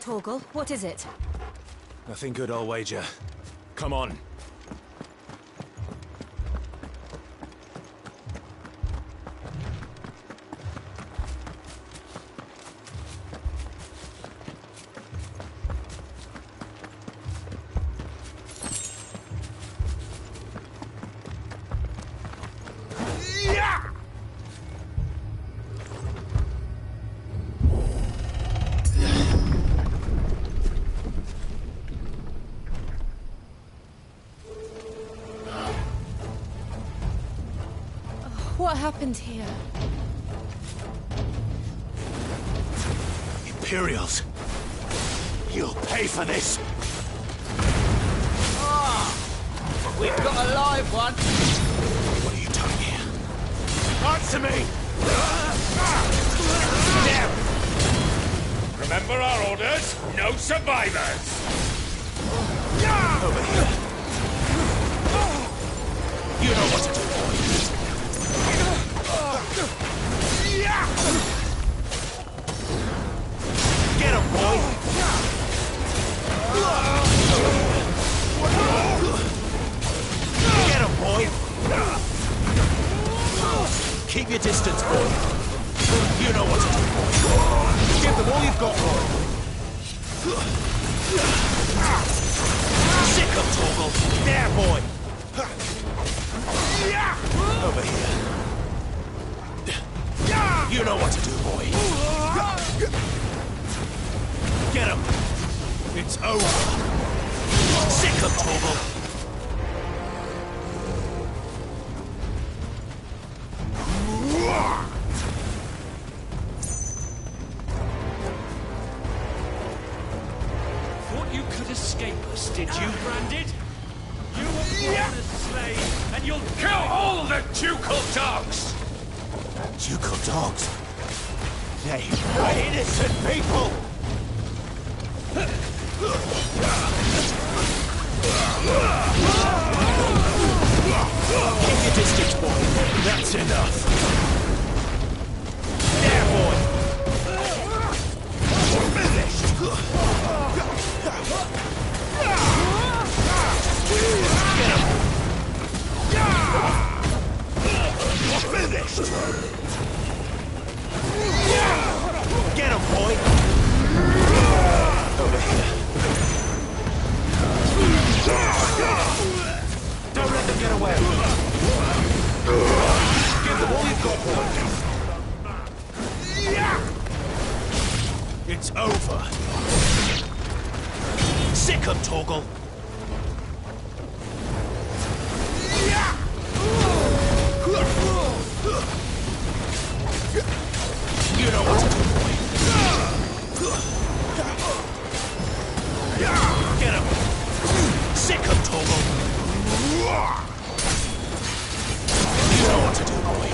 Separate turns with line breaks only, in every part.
Torgal, what is it?
Nothing good, I'll wager. Come on.
What happened here?
Imperials! You'll pay for this!
We've got a live one.
What are you doing here? Answer me! Damn!
Remember our orders? No survivors!
Over here. You know what to do, boy. Get him, boy! Get him, boy! Keep your distance, boy. You know what to do, boy. Give them all you've got, boy. Sick of Torgal. There, boy! Over here. You know what to do, boy. Get him. It's over. Sick of Torgal.
Thought you could escape us, did you, Branded? You were born a slave, and you'll kill all the ducal dogs!
Ducal dogs? They are innocent people! Keep your distance, boy. That's enough. There, boy! Finished! Get him! Finished! Get him, boy! Over here. Don't let them get away. Give them all you've got, boy. It's over. Sick of Torgal. You know what to do, boy. Get him! Sick of Torgal! You know what to do, boy.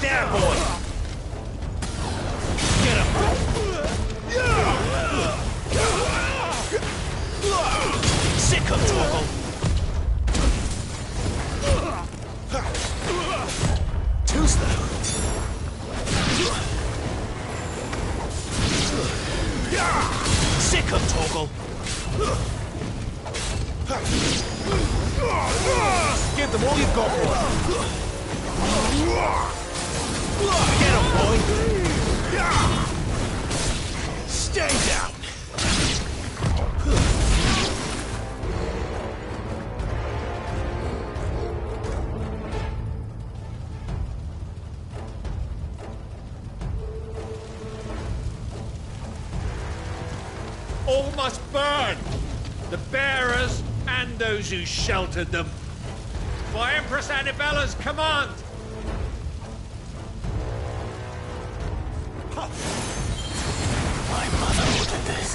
There, boy! Get him! Sick of Torgal! Too slow. Sick of Torgal! Give them all you've got, boy! Get him, boy! Stay down!
All must burn! The bearers and those who sheltered them. By Empress Annibella's command!
My mother ordered this.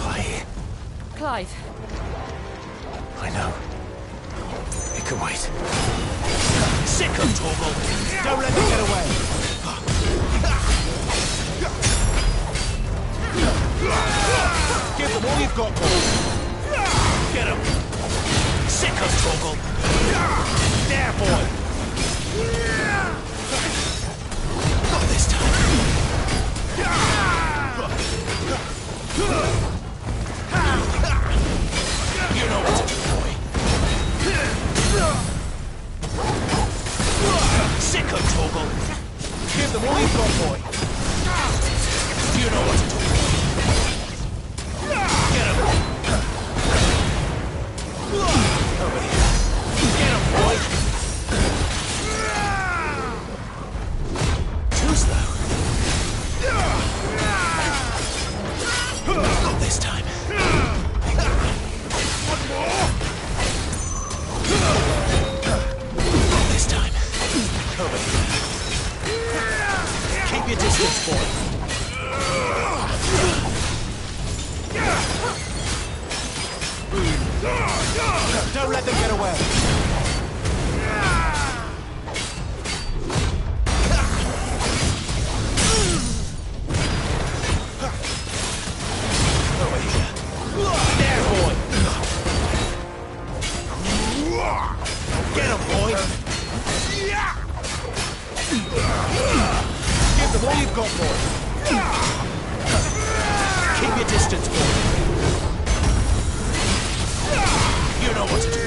Why?
Clive.
I know. It can wait. Sick of Torgal! Don't let them get away! Give them all you've got, boy! Get him! Sick of Torgal! There, boy! Not this time! You know what to do, boy. Sicko, Torgal. Give them all you've got, boy. You know what to do. Get him. Over here. Get him, boy. Too slow. Not this time. One more. Not this time. Over here. Keep your distance, boy. Don't let them get away. Over here. There, boy. Get him, boy. Give them all you've got, boy. Keep your distance, boy. You know what to do.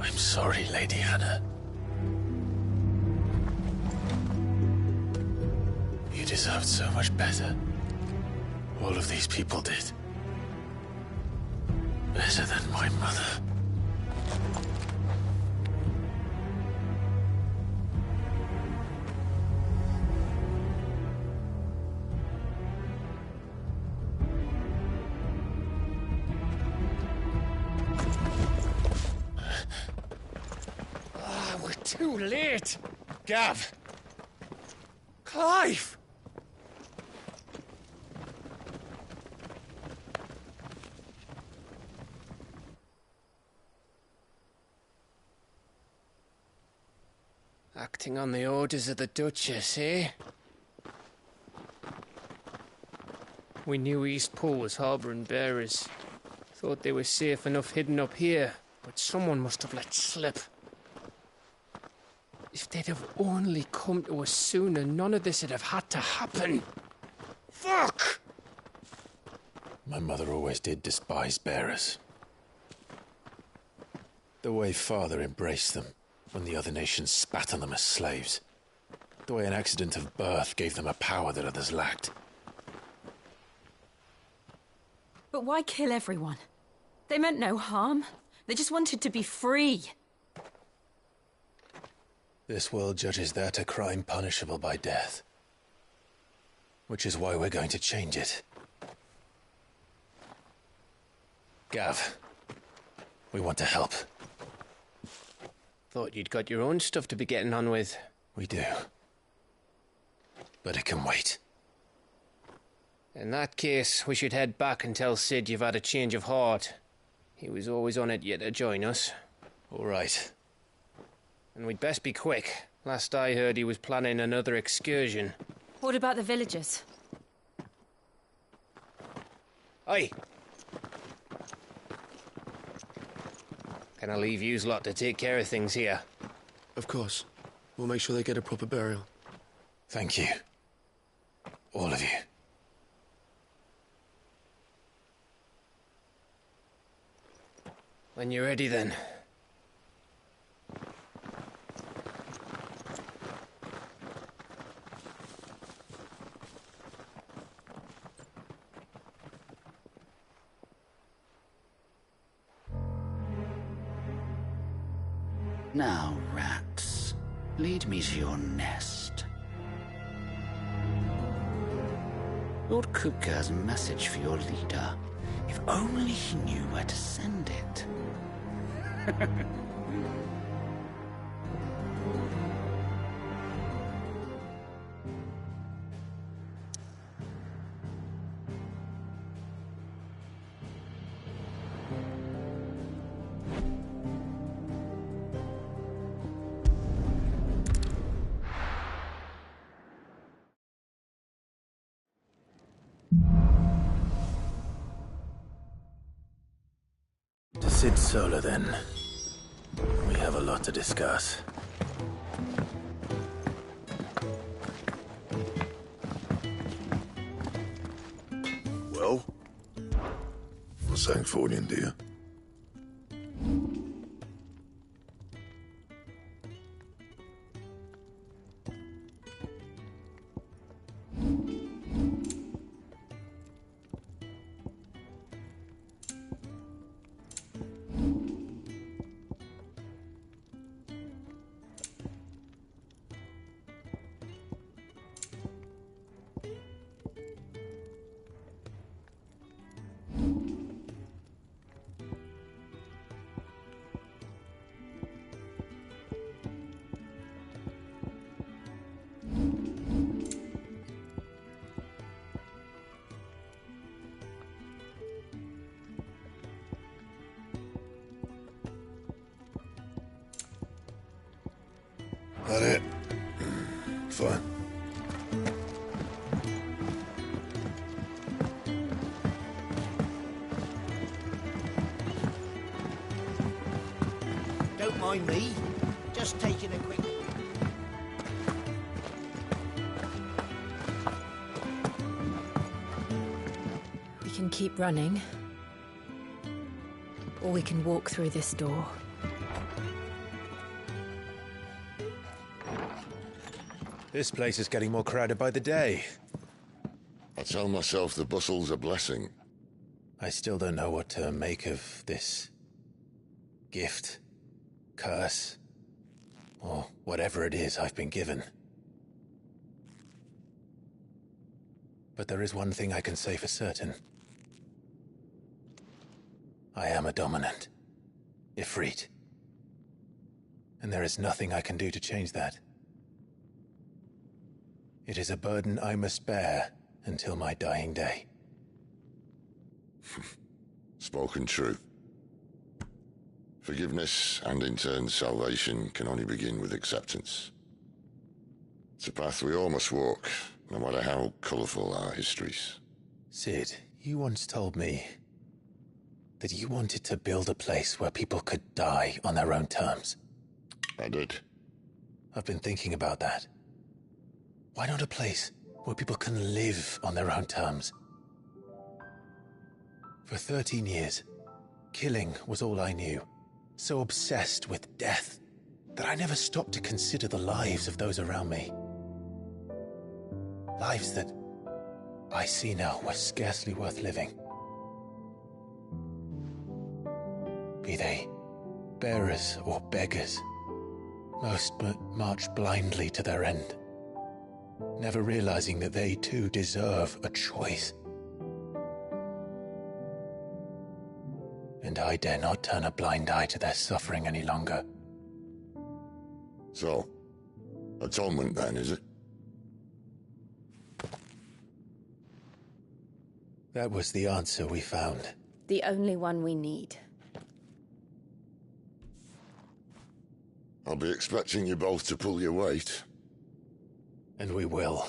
I'm sorry, Lady Hannah. You deserved so much better. All of these people did. Better than my mother.
Too late! Gav! Clive!
Acting on the orders of the Duchess, eh? We knew Eastpool was harbouring bearers. Thought they were safe enough hidden up here, but someone must have let slip. If they'd have only come to us sooner, none of this would have had to happen. Fuck!
My mother always did despise bearers. The way Father embraced them when the other nations spat on them as slaves. The way an accident of birth gave them a power that others lacked.
But why kill everyone? They meant no harm. They just wanted to be free.
This world judges that a crime punishable by death. Which is why we're going to change it. Gav, we want to help.
Thought you'd got your own stuff to be getting on with.
We do. But it can wait.
In that case, we should head back and tell Sid you've had a change of heart. He was always on it yet to join us.
All right.
And we'd best be quick. Last I heard, he was planning another excursion.
What about the villagers?
Aye. Can I leave yous lot to take care of things here?
Of course. We'll make sure they get a proper burial.
Thank you. All of you.
When you're ready, then.
Now, rats, lead me to your nest. Lord Kupka has a message for your leader. If only he knew where to send it.
Solar, then. We have a lot to discuss.
Well? What's Sanfordin, dear? That it? Fine.
Don't mind me. Just taking a quick...
We can keep running. Or we can walk through this door.
This place is getting more crowded by the day.
I tell myself the bustle's a blessing.
I still don't know what to make of this gift, curse, or whatever it is I've been given. But there is one thing I can say for certain. I am a dominant, Ifrit. And there is nothing I can do to change that. It is a burden I must bear until my dying day.
Spoken true. Forgiveness, and in turn salvation, can only begin with acceptance. It's a path we all must walk, no matter how colourful our histories.
Sid, you once told me that you wanted to build a place where people could die on their own terms.
I did.
I've been thinking about that. Why not a place where people can live on their own terms? For 13 years, killing was all I knew. So obsessed with death that I never stopped to consider the lives of those around me. Lives that I see now were scarcely worth living. Be they bearers or beggars, most march blindly to their end, never realizing that they too deserve a choice. And I dare not turn a blind eye to their suffering any longer.
So, atonement then, is it?
That was the answer we found.
The only one we need.
I'll be expecting you both to pull your weight.
And we will.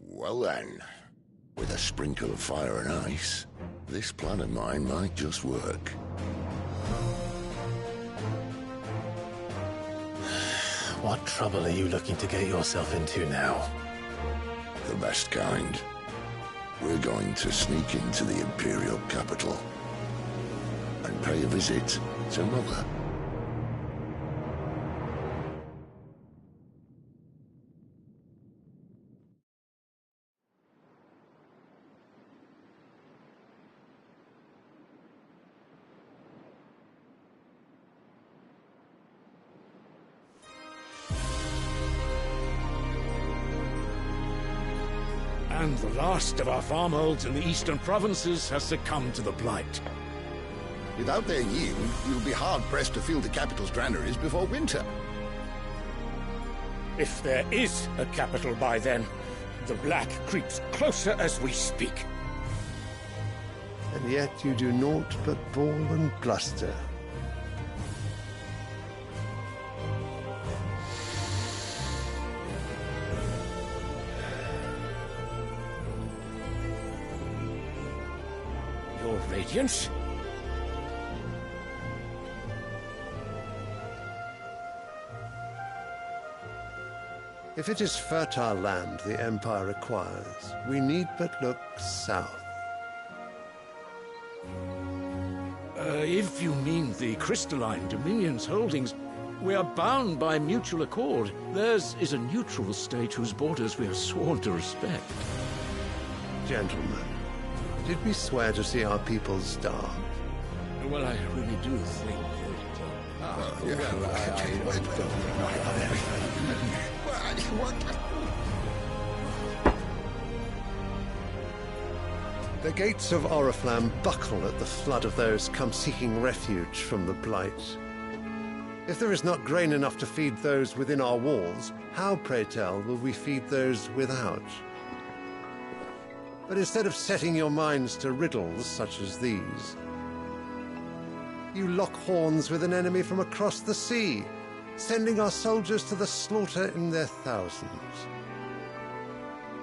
Well then, with a sprinkle of fire and ice, this plan of mine might just work.
What trouble are you looking to get yourself into now?
The best kind. We're going to sneak into the Imperial capital and pay a visit to Mother.
And the last of our farmholds in the eastern provinces has succumbed to the blight.
Without their yield, you'll be hard-pressed to fill the capital's granaries before winter.
If there is a capital by then, the black creeps closer as we speak.
And yet you do naught but bawl and bluster.
Your
Radiance?
If it is fertile land the Empire requires, we need but look south.
If you mean the crystalline Dominion's holdings, we are bound by mutual accord. Theirs is a neutral state whose borders we are sworn to respect.
Gentlemen, did we swear to see our people starve?
Well, I really do think
The gates of Oriflamme buckle at the flood of those come seeking refuge from the Blight. If there is not grain enough to feed those within our walls, how, pray tell, will we feed those without? But instead of setting your minds to riddles such as these, you lock horns with an enemy from across the sea, sending our soldiers to the slaughter in their thousands.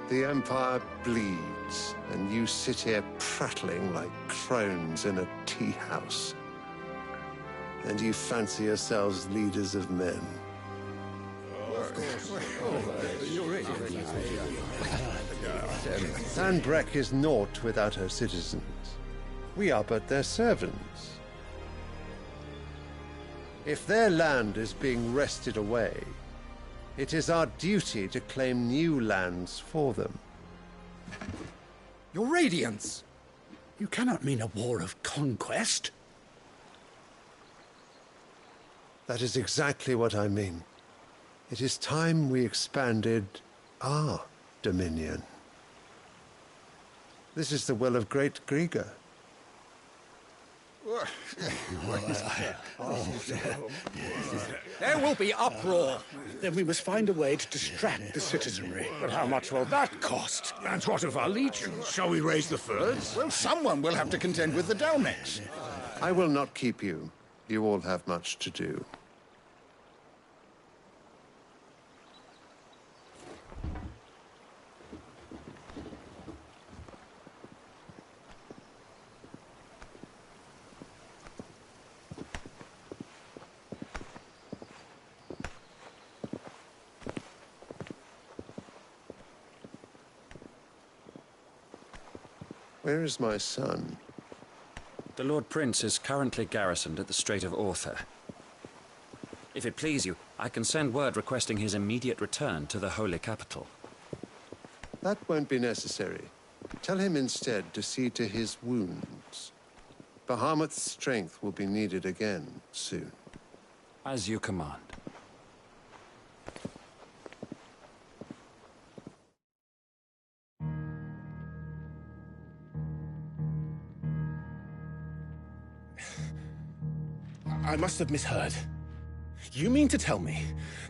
The Empire bleeds, and you sit here prattling like crones in a tea house. And you fancy yourselves leaders of men. Sandbreck is naught without her citizens. We are but their servants. If their land is being wrested away, it is our duty to claim new lands for them.
Your Radiance! You cannot mean a war of conquest.
That is exactly what I mean. It is time we expanded our dominion. This is the will of great Grieger.
There will be uproar. Then we must find a way to distract the citizenry.
But how much will that cost? And what of our legions? Shall we raise the furs?
Well, someone will have to contend with the Dalnecs.
I will not keep you. You all have much to do. Where is my son?
The Lord Prince is currently garrisoned at the Strait of Arthur. If it please you, I can send word requesting his immediate return to the Holy Capital.
That won't be necessary. Tell him instead to see to his wounds. Bahamut's strength will be needed again soon.
As you command.
I must have misheard. You mean to tell me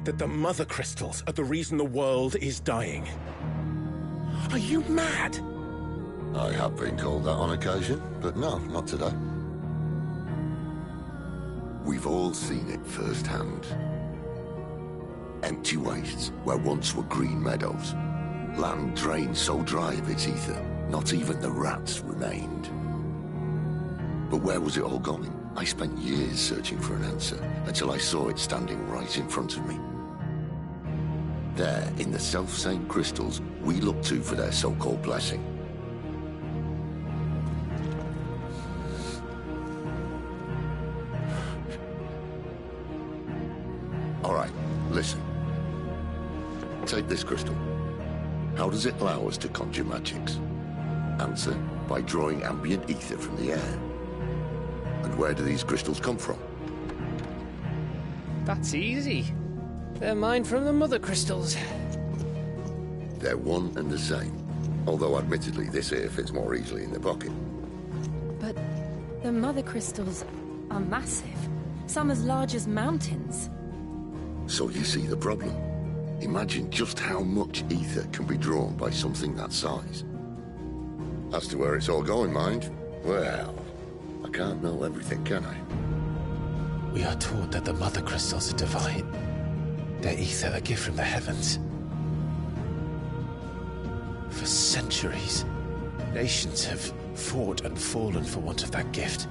that the Mother Crystals are the reason the world is dying? Are you mad?
I have been called that on occasion, but no, not today. We've all seen it firsthand. Empty wastes where once were green meadows. Land drained so dry of its ether, not even the rats remained. But where was it all going? I spent years searching for an answer, until I saw it standing right in front of me. There, in the self-same crystals we look to for their so-called blessing. All right, listen. Take this crystal. How does it allow us to conjure magics? Answer, by drawing ambient ether from the air. And where do these crystals come from?
That's easy. They're mine from the Mother Crystals.
They're one and the same. Although admittedly this here fits more easily in the pocket.
But the Mother Crystals are massive. Some as large as mountains.
So you see the problem. Imagine just how much ether can be drawn by something that size. As to where it's all going, mind, well, I can't know everything, can I?
We are taught that the Mother Crystals are divine. Their ether a gift from the heavens. For centuries, nations have fought and fallen for want of that gift.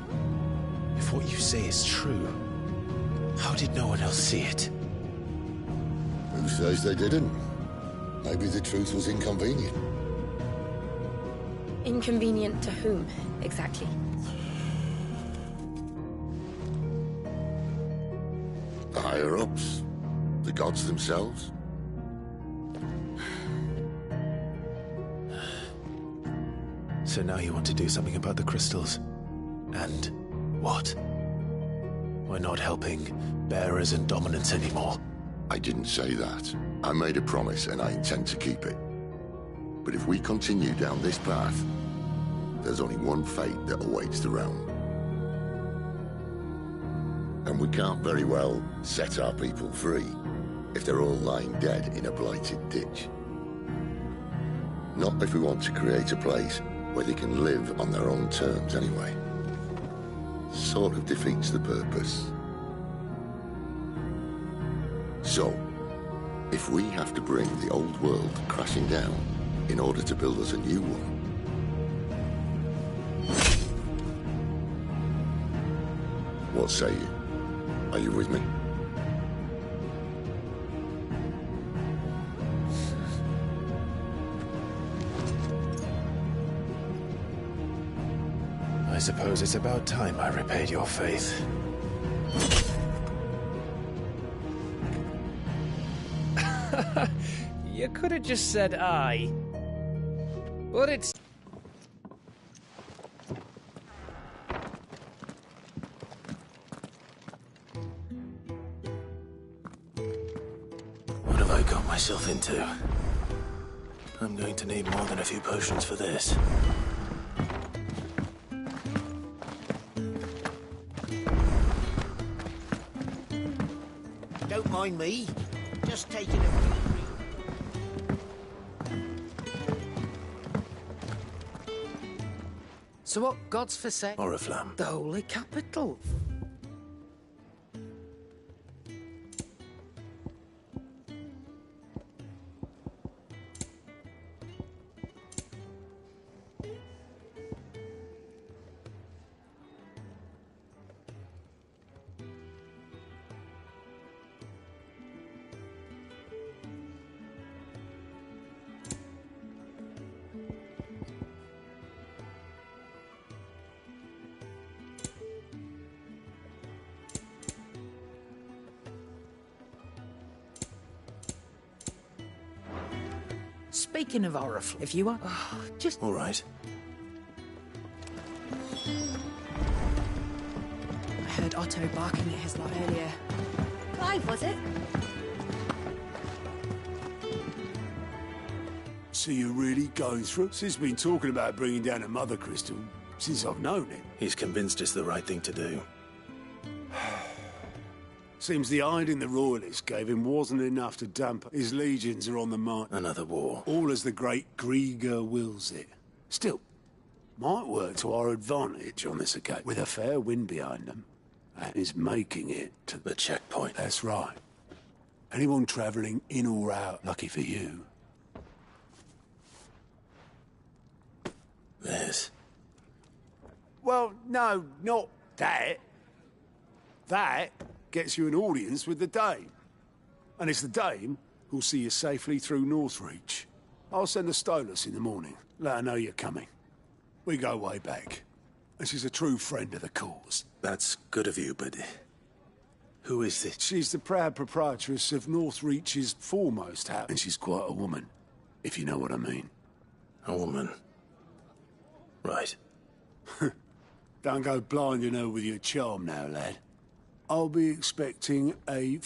If what you say is true, how did no one else see it?
Who says they didn't? Maybe the truth was inconvenient.
Inconvenient to whom, exactly?
The higher-ups? The gods themselves?
So now you want to do something about the crystals? And what? We're not helping bearers and dominants anymore.
I didn't say that. I made a promise and I intend to keep it. But if we continue down this path, there's only one fate that awaits the realm. And we can't very well set our people free if they're all lying dead in a blighted ditch. Not if we want to create a place where they can live on their own terms anyway. Sort of defeats the purpose. So, if we have to bring the old world crashing down in order to build us a new one, what say you? Are you with me?
I suppose it's about time I repaid your faith.
You could have just said aye. But it's...
What have I got myself into? I'm going to need more than a few potions for this.
Don't mind me. Just taking a quick read.
So what gods for sale?
Oriflamme.
The Holy Capital. Speaking of Oriflamme, if you are... just...
All right.
I heard Otto barking at his lot earlier.
Clive, was it?
So you're really going through? Since been talking about bringing down a mother crystal since I've known him.
He's convinced it's the right thing to do.
Seems the hiding the royalists gave him wasn't enough to damp. His legions are on the march.
Another war.
All as the great Grieger wills it. Still, might work to our advantage on this occasion. With a fair wind behind them. And is making it to
the checkpoint.
That's right. Anyone travelling in or out, lucky for you.
This.
Well, no, not that. That gets you an audience with the Dame. And it's the Dame who'll see you safely through Northreach. I'll send the Stolas in the morning. Let her know you're coming. We go way back. And she's a true friend of the cause.
That's good of you, but... who is this?
She's the proud proprietress of Northreach's foremost house. And she's quite a woman, if you know what I mean.
A woman. Right.
Don't go blinding her with your charm now, lad. I'll be expecting a...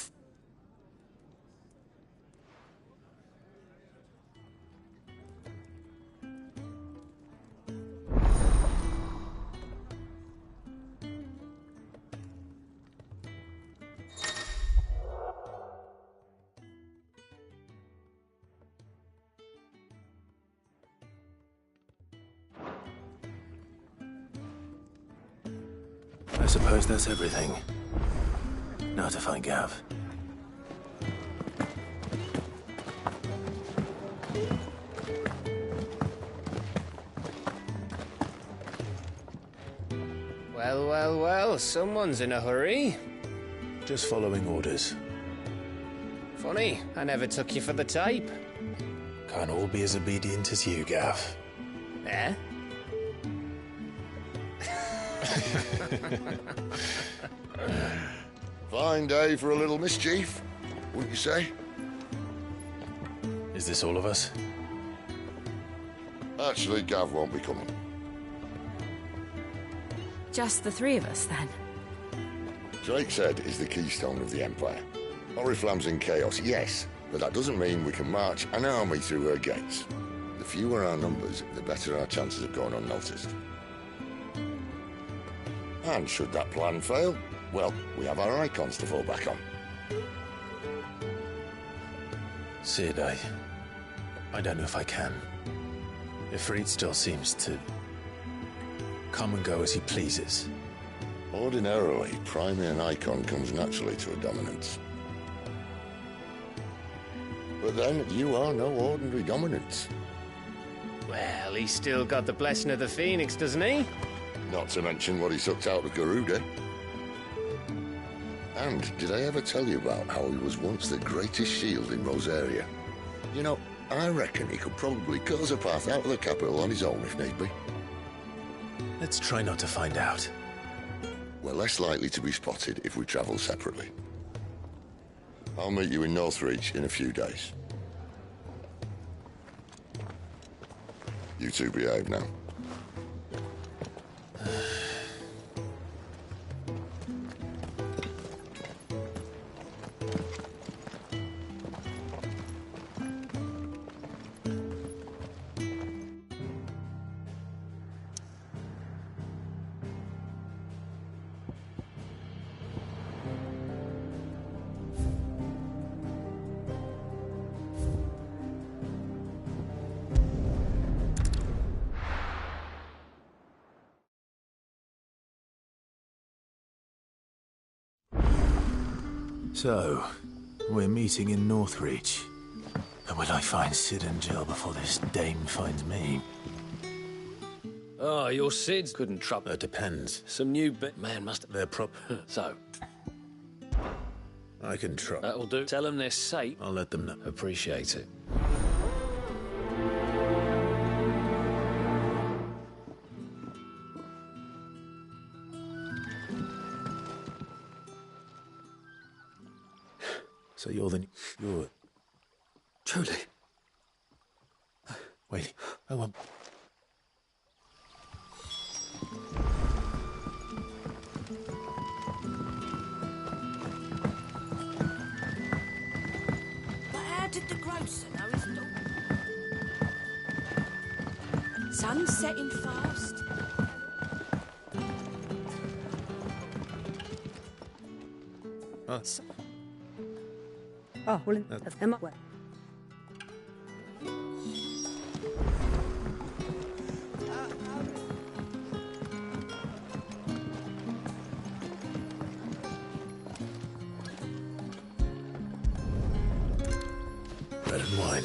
I suppose that's everything. Now to find Gav.
Well, well, someone's in a hurry.
Just following orders.
Funny, I never took you for the type.
Can't all be as obedient as you, Gav.
Eh?
Fine day for a little mischief, wouldn't you say?
Is this all of us?
Actually, Gav won't be coming.
Just the three of us, then?
Drake's Head is the keystone of the Empire. Oriflamme's in chaos, yes, but that doesn't mean we can march an army through her gates. The fewer our numbers, the better our chances of going unnoticed. And should that plan fail, well, we have our icons to fall back on.
Sid, I don't know if I can. Ifrit still seems to come and go as he pleases.
Ordinarily, priming an icon comes naturally to a dominance. But then, you are no ordinary dominance.
Well, he's still got the blessing of the Phoenix, doesn't he?
Not to mention what he sucked out of Garuda. And did I ever tell you about how he was once the greatest shield in Rosaria? You know, I reckon he could probably cut us a path out of the capital on his own if need be.
Let's try not to find out.
We're less likely to be spotted if we travel separately. I'll meet you in Northreach in a few days. You two behave now.
So, we're meeting in Northreach. And will I find Sid and Jill before this dame finds me?
Oh, your Sids couldn't trouble.
It depends.
Some new man must have...
They're
So,
I can try.
that'll do. Tell them they're safe.
I'll let them know.
Appreciate it.
So you're
Truly.
Wait. Oh,
But how did the grocer know his dog? Sun's setting fast.
well, that's Emma. Well.
bread and wine.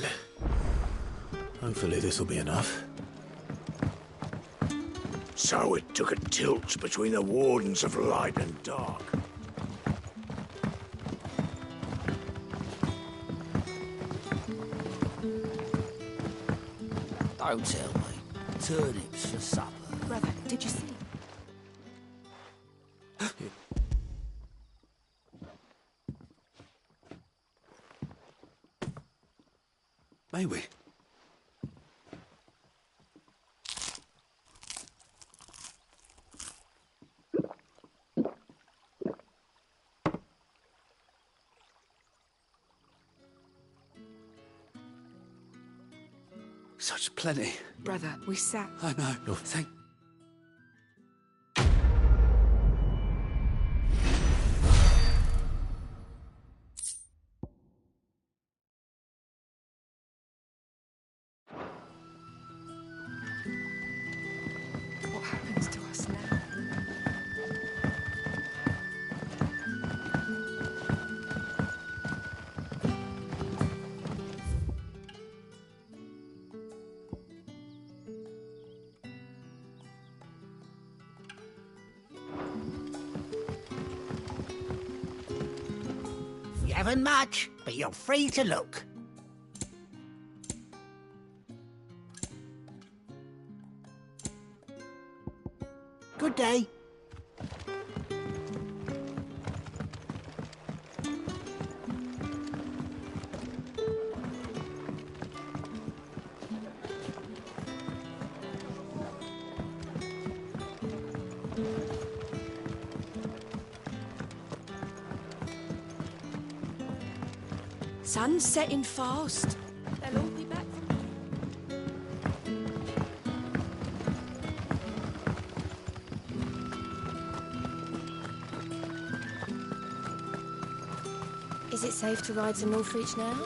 Hopefully this will be enough.
So it took a tilt between the Wardens of Light and Dark.
Don't tell me. Turnips for supper.
Brother, did you see?
May we? Such plenty.
Brother, we sat.
I know. Thank...
What happens to us now?
Haven't much, but you're free to look. Good day.
Sun's setting fast. They'll all be back from...
Is it safe to ride to Northreach now?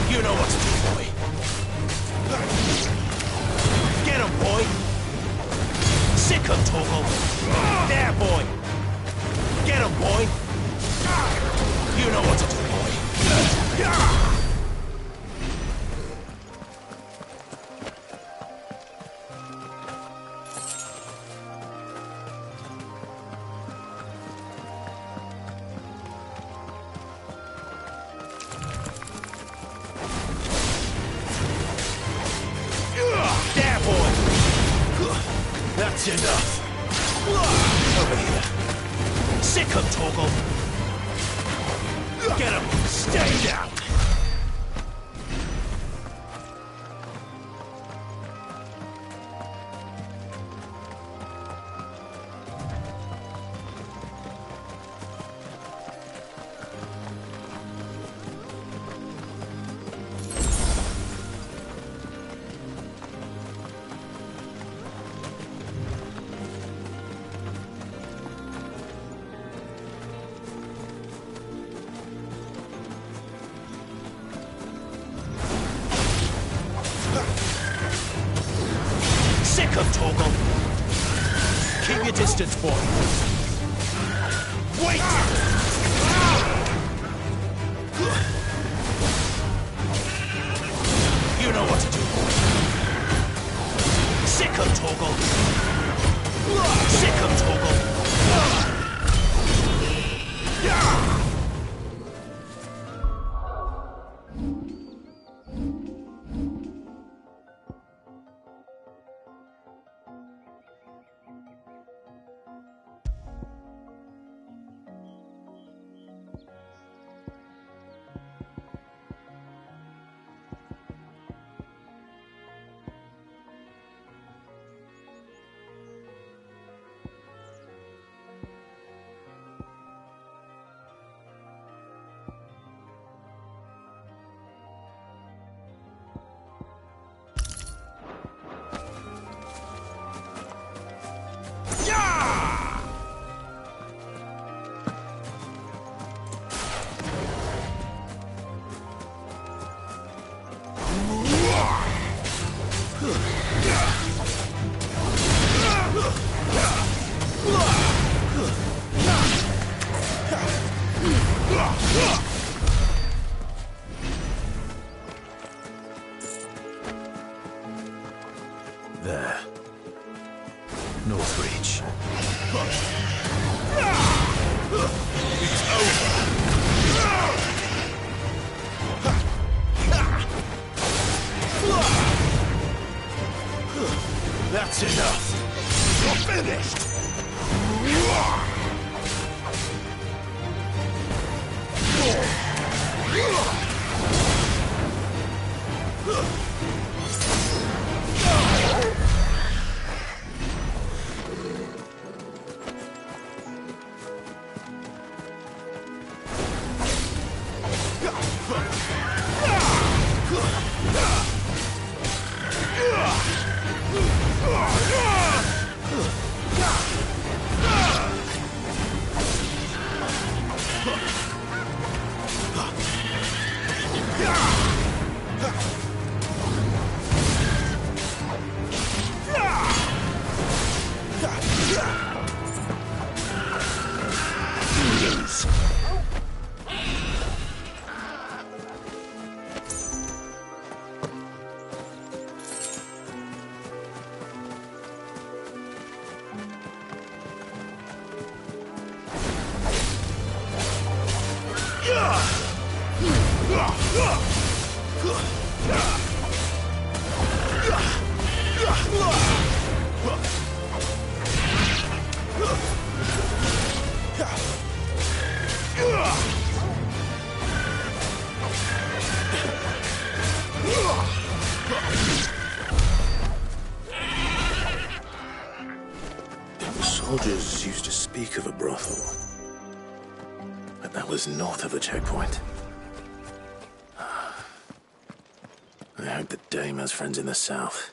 You know what to do, boy. Get him, boy. Sick him, Torgal. There, boy. Get him, boy. You know what to do, boy. There, boy! That's enough! Over here. Sick him, Torgal! Get him! Stay down! Sick him, Torgal! Keep your distance, boy! Wait! You know what to do, boy! Sick him, Torgal! Sick him, Torgal! There. Northreach. It's over! That's enough! You're finished! The soldiers used to speak of a brothel, but that was north of the checkpoint. I hope the dame has friends in the south.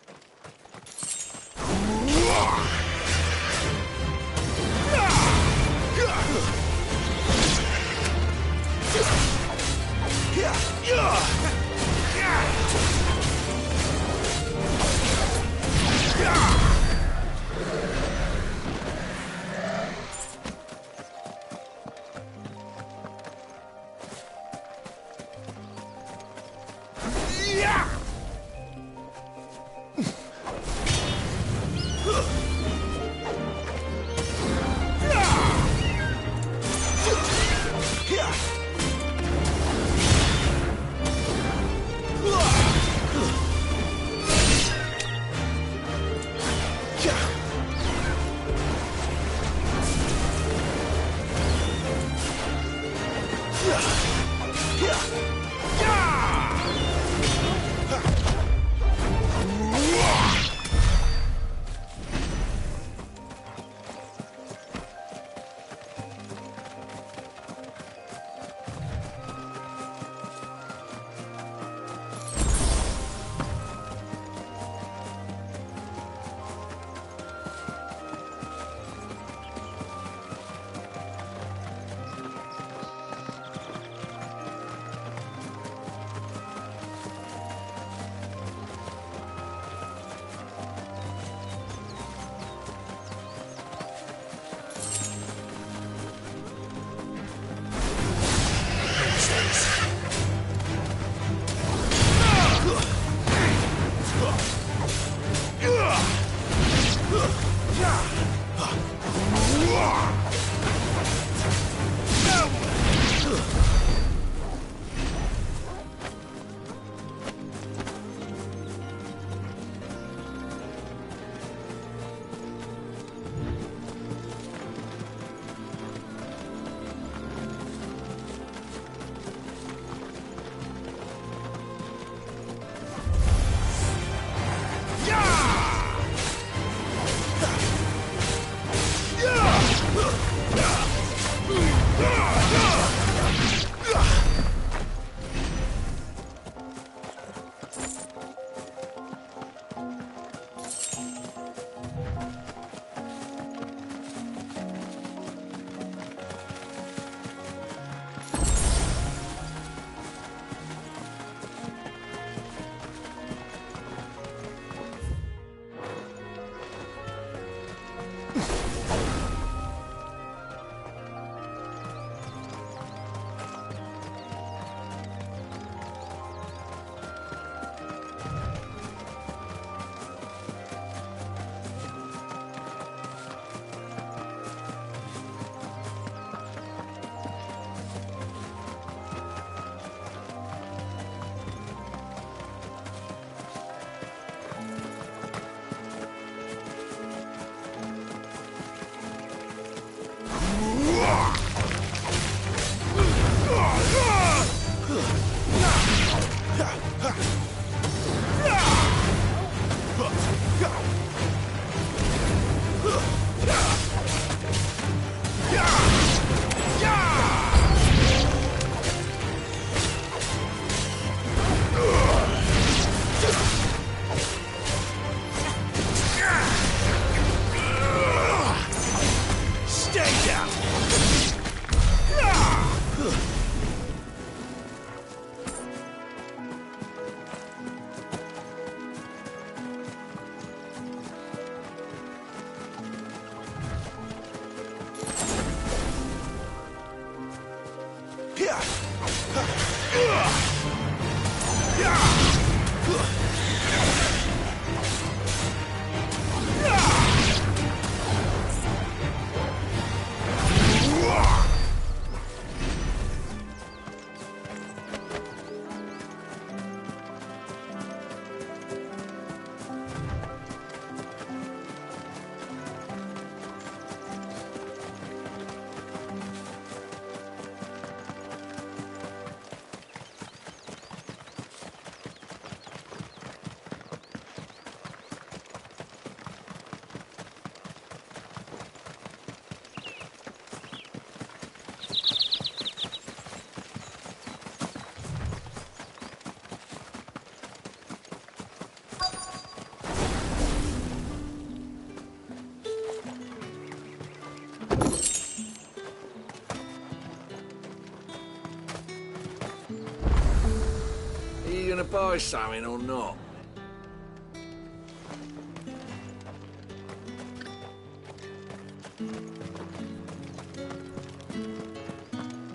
gonna buy something or not?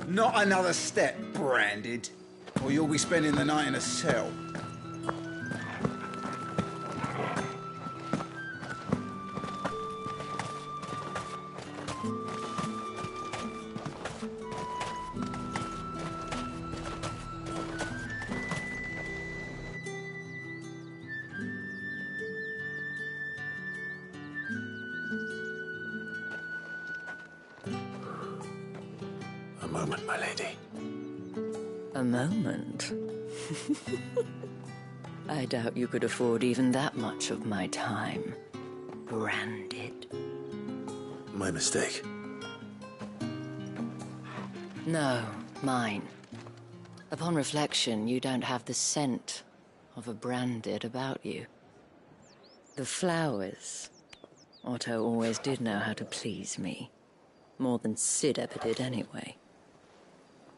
Not another step, branded, or you'll be spending the night in a cell.
A moment, my lady.
A moment? I doubt you could afford even that much of my time. Branded.
My mistake.
No, mine. Upon reflection, you don't have the scent of a branded about you. The flowers. Otto always did know how to please me. More than Sid ever did anyway.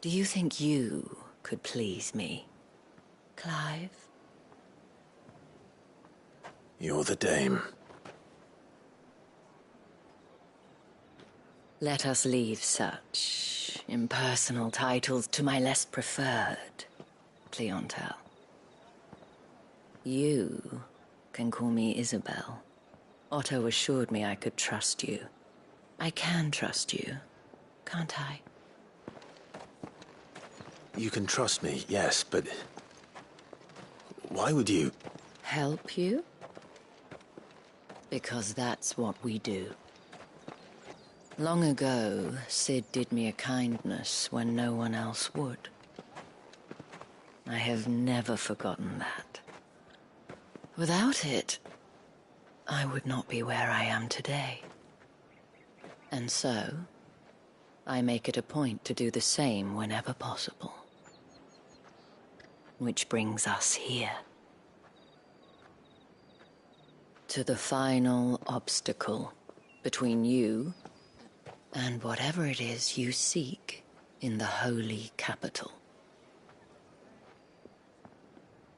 Do you think you could please me, Clive?
You're the dame.
Let us leave such impersonal titles to my less preferred clientele. You can call me Isabel. Otto assured me I could trust you. I can trust you, can't I?
You can trust me, yes, but... why would you...
Help you? Because that's what we do. Long ago, Sid did me a kindness when no one else would. I have never forgotten that. Without it, I would not be where I am today. And so, I make it a point to do the same whenever possible. Which brings us here. To the final obstacle between you and whatever it is you seek in the holy capital.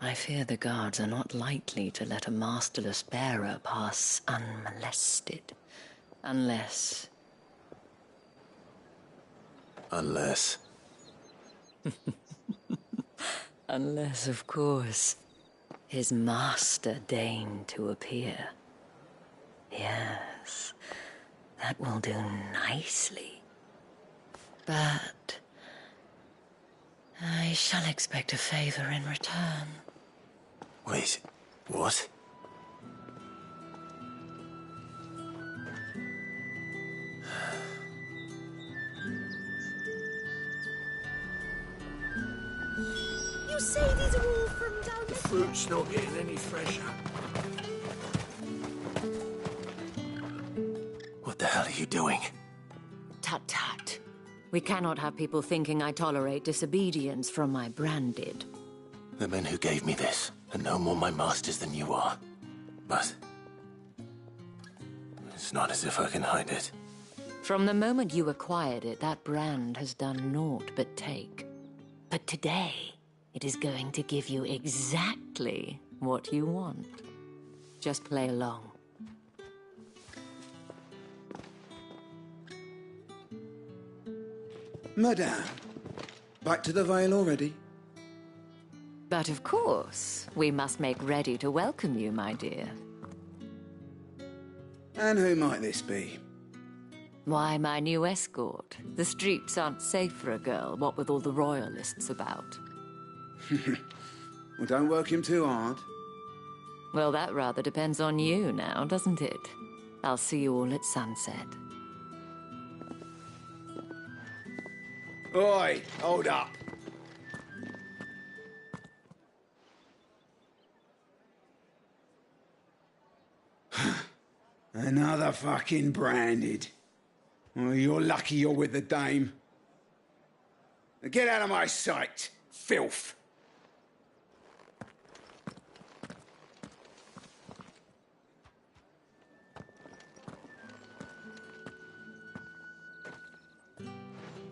I fear the guards are not likely to let a masterless bearer pass unmolested, unless...
Unless...
Unless, of course, his master deigned to appear. Yes, that will do nicely. But I shall expect a favor in return.
Wait, what?
You say these are all from down
The fruit's not getting any fresher.
What the hell are you doing?
Tut-tut. We cannot have people thinking I tolerate disobedience from my branded.
The men who gave me this are no more my masters than you are. But... it's not as if I can hide it.
From the moment you acquired it, that brand has done naught but take. But today, it is going to give you exactly what you want. Just play along.
Madame, back to the Vale already?
But of course, we must make ready to welcome you, my dear.
And who might this be?
Why, my new escort. The streets aren't safe for a girl, what with all the royalists about.
Well, don't work him too hard.
Well, that rather depends on you now, doesn't it? I'll see you all at sunset.
Oi, hold up. Another fucking branded. Well, you're lucky you're with the dame. Now get out of my sight, filth.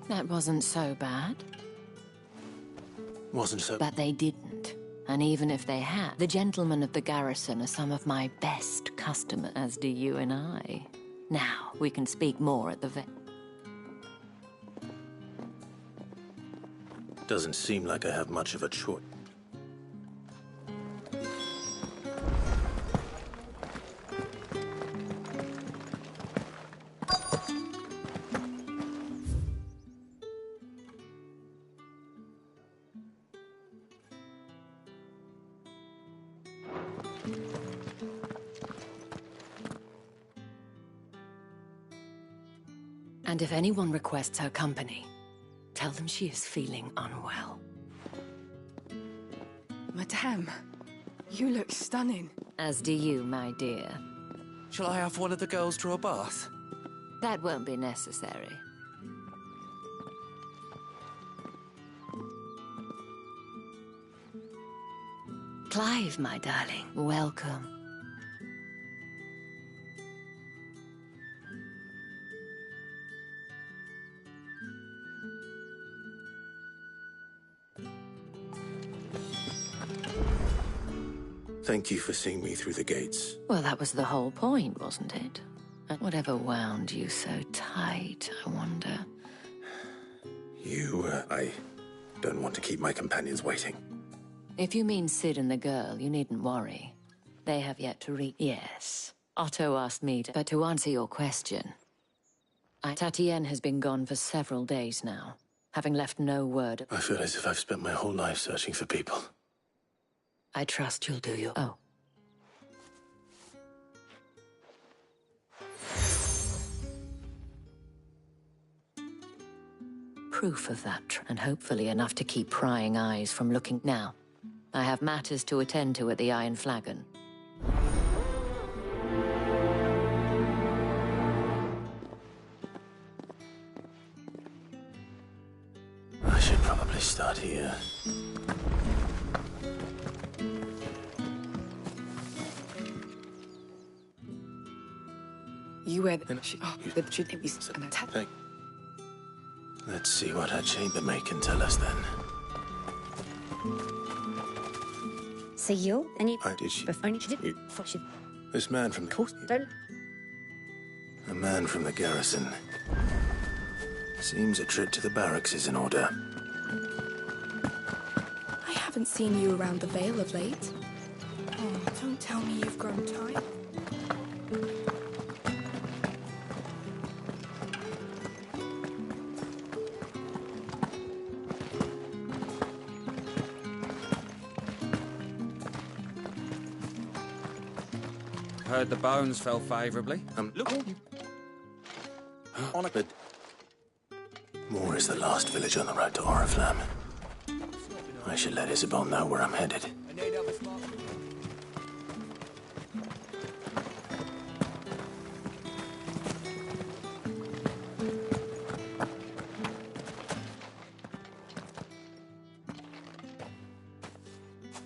That wasn't so bad.
Wasn't so...
But they didn't. And even if they have, the gentlemen of the garrison are some of my best customers, as do you and I. Now, we can speak more at the
Doesn't seem like I have much of a choice.
And if anyone requests her company, tell them she is feeling unwell.
Madame, you look stunning.
As do you, my dear.
Shall I have one of the girls draw a bath?
That won't be necessary. Clive, my darling, welcome.
Thank you for seeing me through the gates.
Well, that was the whole point, wasn't it? And whatever wound you so tight, I wonder.
I don't want to keep my companions waiting.
If you mean Sid and the girl, you needn't worry. They have yet to reach. Yes. Otto asked me to... But to answer your question, Tatienne has been gone for several days now, having left no word.
I feel as if I've spent my whole life searching for people.
I trust you'll do your... Oh. Proof of that, and hopefully enough to keep prying eyes from looking. Now, I have matters to attend to at the Iron Flagon.
I should probably start here.
You wear the... should it be an attack?
Let's see what her chambermaid can tell us then.
So you? And you...
Did she...
You...
This man from... Of
course, don't...
A man from the garrison. Seems a trip to the barracks is in order.
I haven't seen you around the Vale of late. Oh, don't tell me you've grown tired.
Heard the bones fell favorably.
Look. On a bit. Moore is the last village on the road to Oriflamme. I should let Isabel know where I'm headed.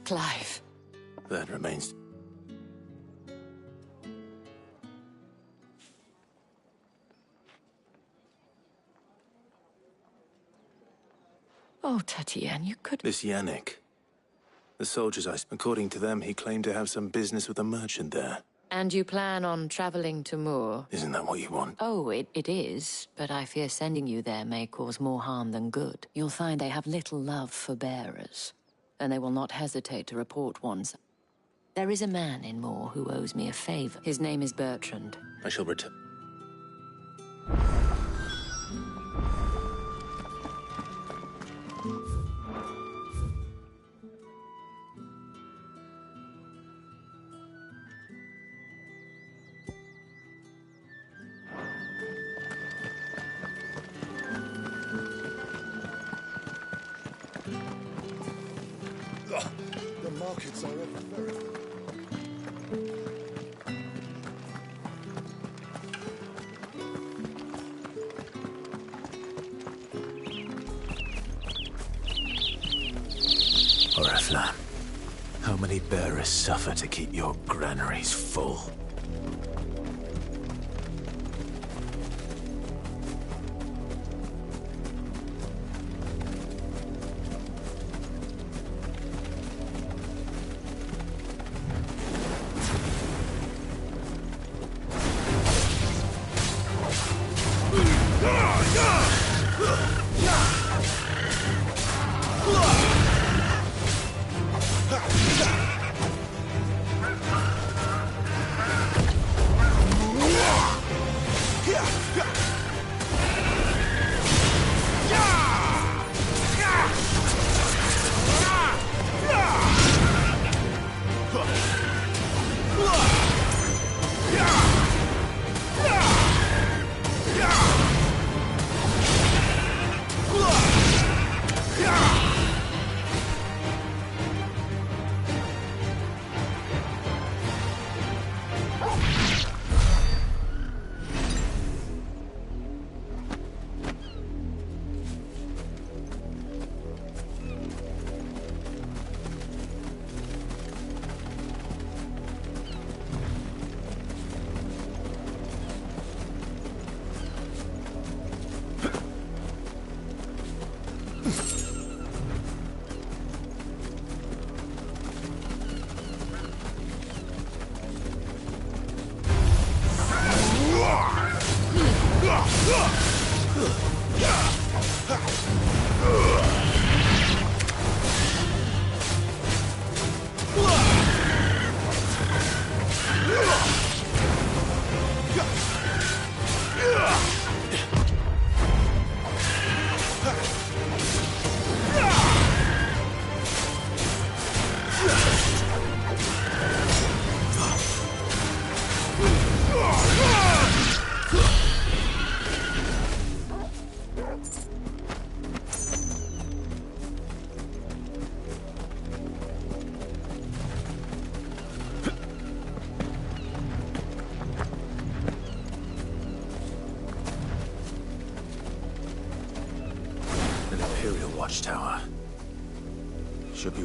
Clive.
That remains...
Oh, Tatienne, you could...
This Yannick. The soldiers, according to them, he claimed to have some business with a merchant there.
And you plan on traveling to Moore?
Isn't that what you want?
Oh, it is, but I fear sending you there may cause more harm than good. You'll find they have little love for bearers, and they will not hesitate to report ones. There is a man in Moore who owes me a favor. His name is Bertrand.
I shall return.
The markets are very...
Oriflamme, how many bearers suffer to keep your granaries full?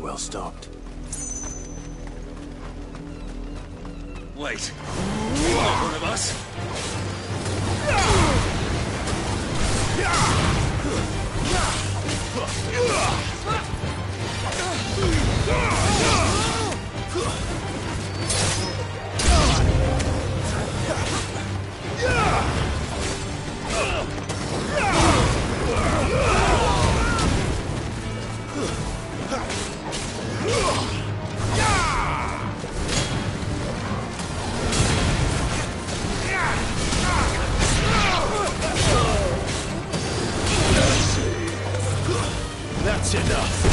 well stocked.
Wait. One of us?
That's enough.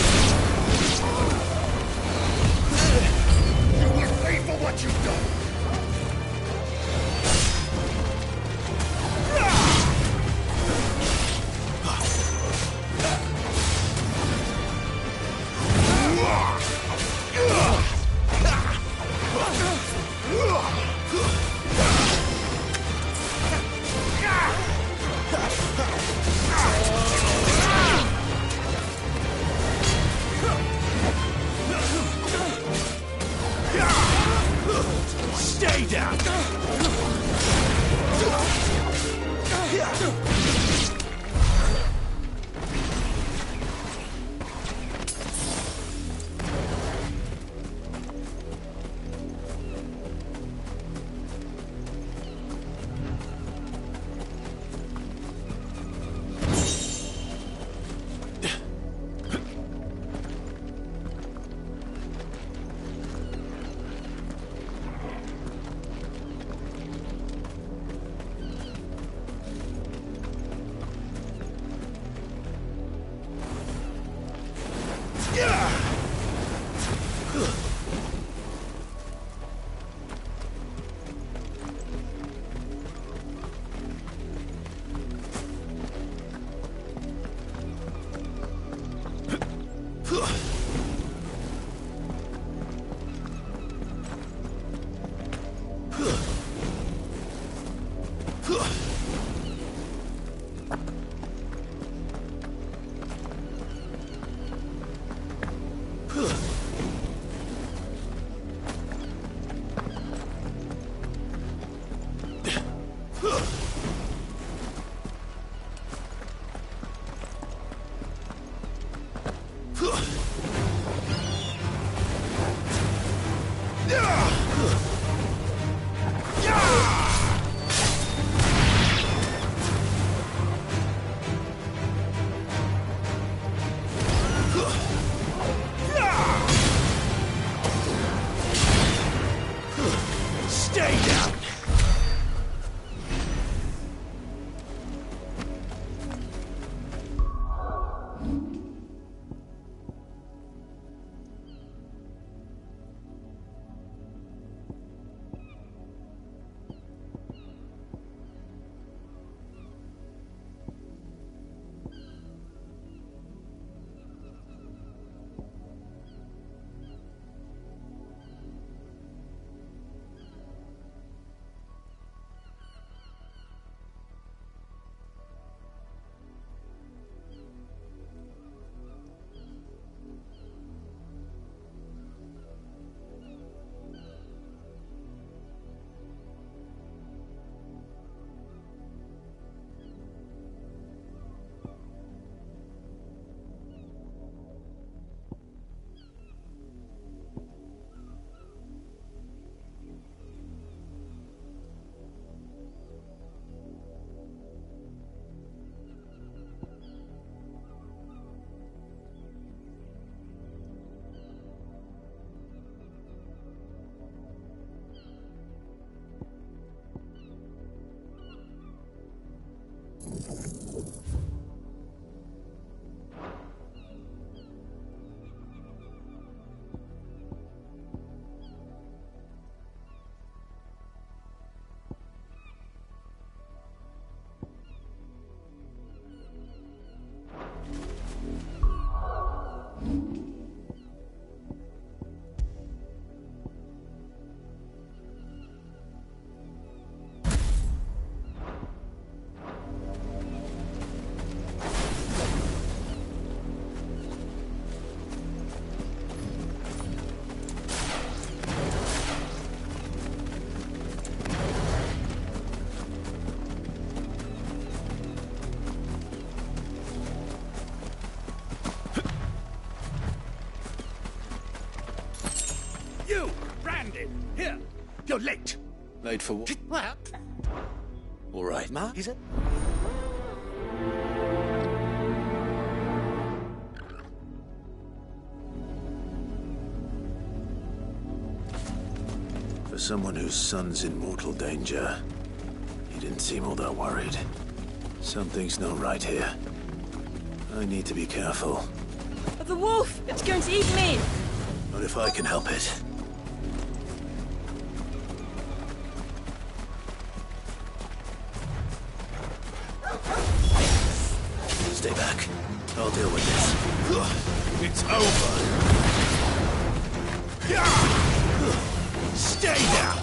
You, Brandon, here. You're late.
Late for what?
Well,
All right.
Ma, is it?
For someone whose son's in mortal danger, he didn't seem all that worried. Something's not right here. I need to be careful.
The wolf! It's going to eat me!
Not if I can help it. Stay back. I'll deal with this.
It's over. Stay down.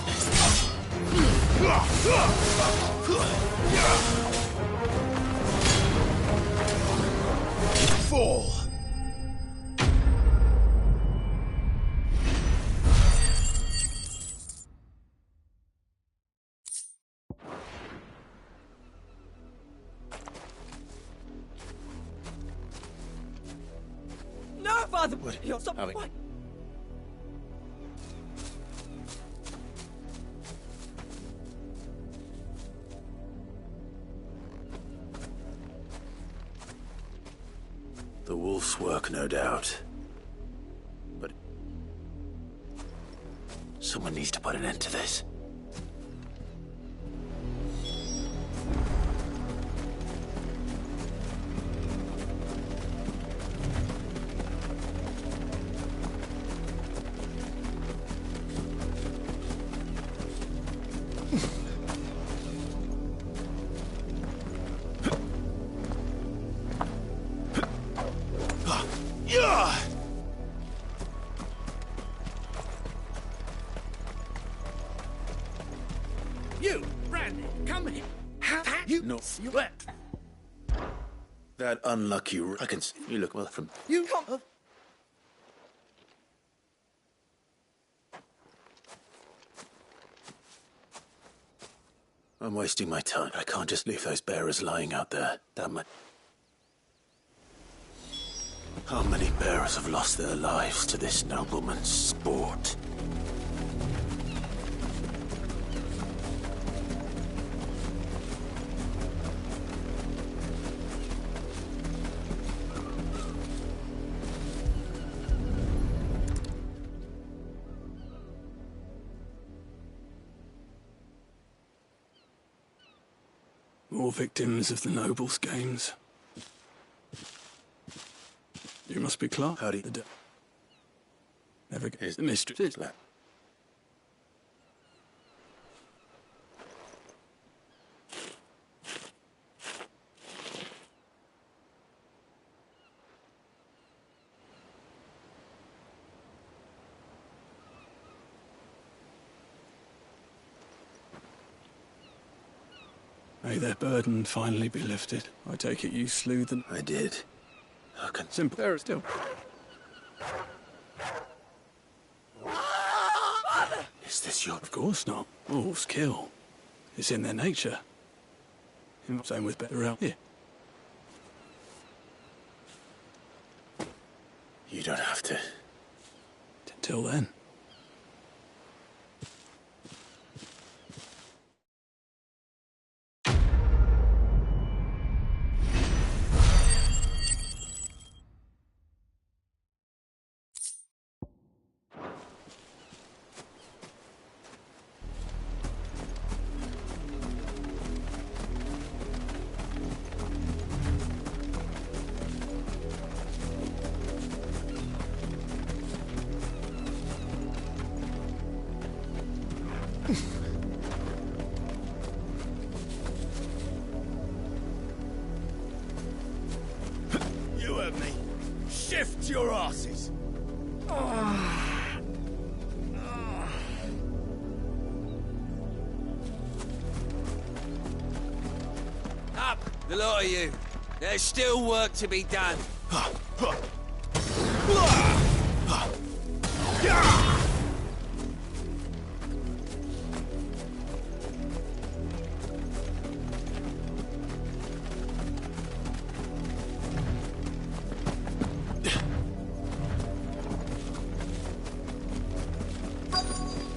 Fall.
No, Father! You're so...
Ali.
What?
The wolf's work, no doubt. But someone needs to put an end to this.
You, Brandon, come here. How you?
No.
You let.
That unlucky... I can... You look well from...
You come.
I'm wasting my time. I can't just leave those bearers lying out there. That much. How many bearers have lost their lives to this nobleman's sport?
More victims of the nobles' games. You must be Clark.
Howdy.
Never get the mistress. May their burden finally be lifted. I take it you slew them.
I did. How can...
Simple. There is still.
Is this your...
Of course not. Wolves kill. It's in their nature. Same with better out here.
You don't have to.
Until then.
You heard me. Shift your asses.
Up, the lot of you. There's still work to be done.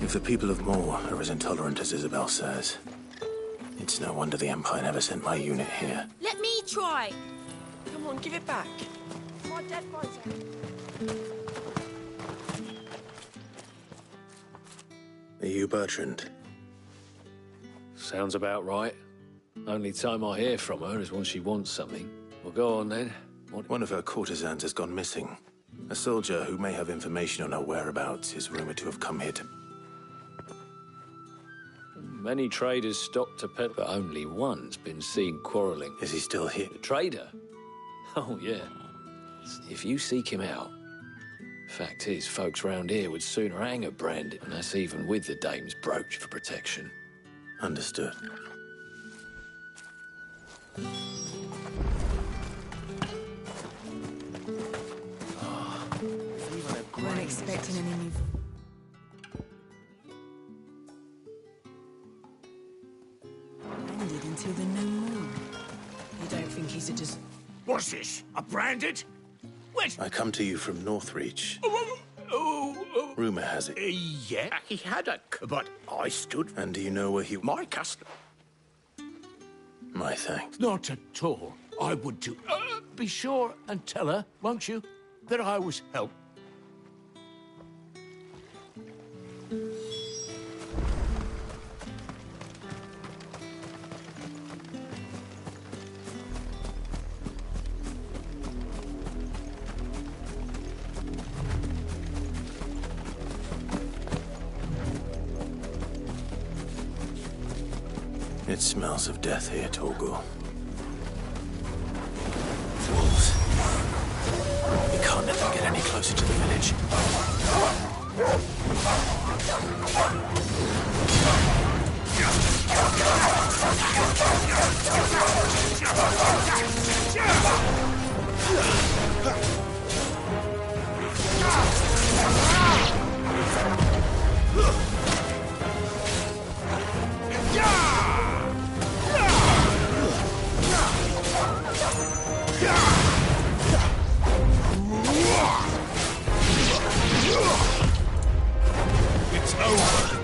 If the people of Moor are as intolerant as Isabel says, it's no wonder the Empire never sent my unit here.
Let me try. Come on, give it back. My dad finds out.
Are you Bertrand?
Sounds about right. Only time I hear from her is when she wants something. Well, go on then.
One of her courtesans has gone missing. A soldier who may have information on her whereabouts is rumored to have come here to...
Many traders stopped to pet, but only one's been seen quarrelling.
Is he still here?
The trader? Oh, yeah. If you seek him out. Fact is, folks round here would sooner hang a brand, and that's even with the dame's brooch for protection.
Understood.
Weren't expecting any new... Branded until they're no more. You don't think he's a just...
What's this? A branded? Where's...
I come to you from Northreach. Rumor has it.
Yeah, he had a... But I stood...
And do you know where he...
My custom.
My thanks.
Not at all. I would do... be sure and tell her, won't you, that I was helped.
It smells of death here, Torgor. Wolves. We can't let them get any closer to the village.
It's over.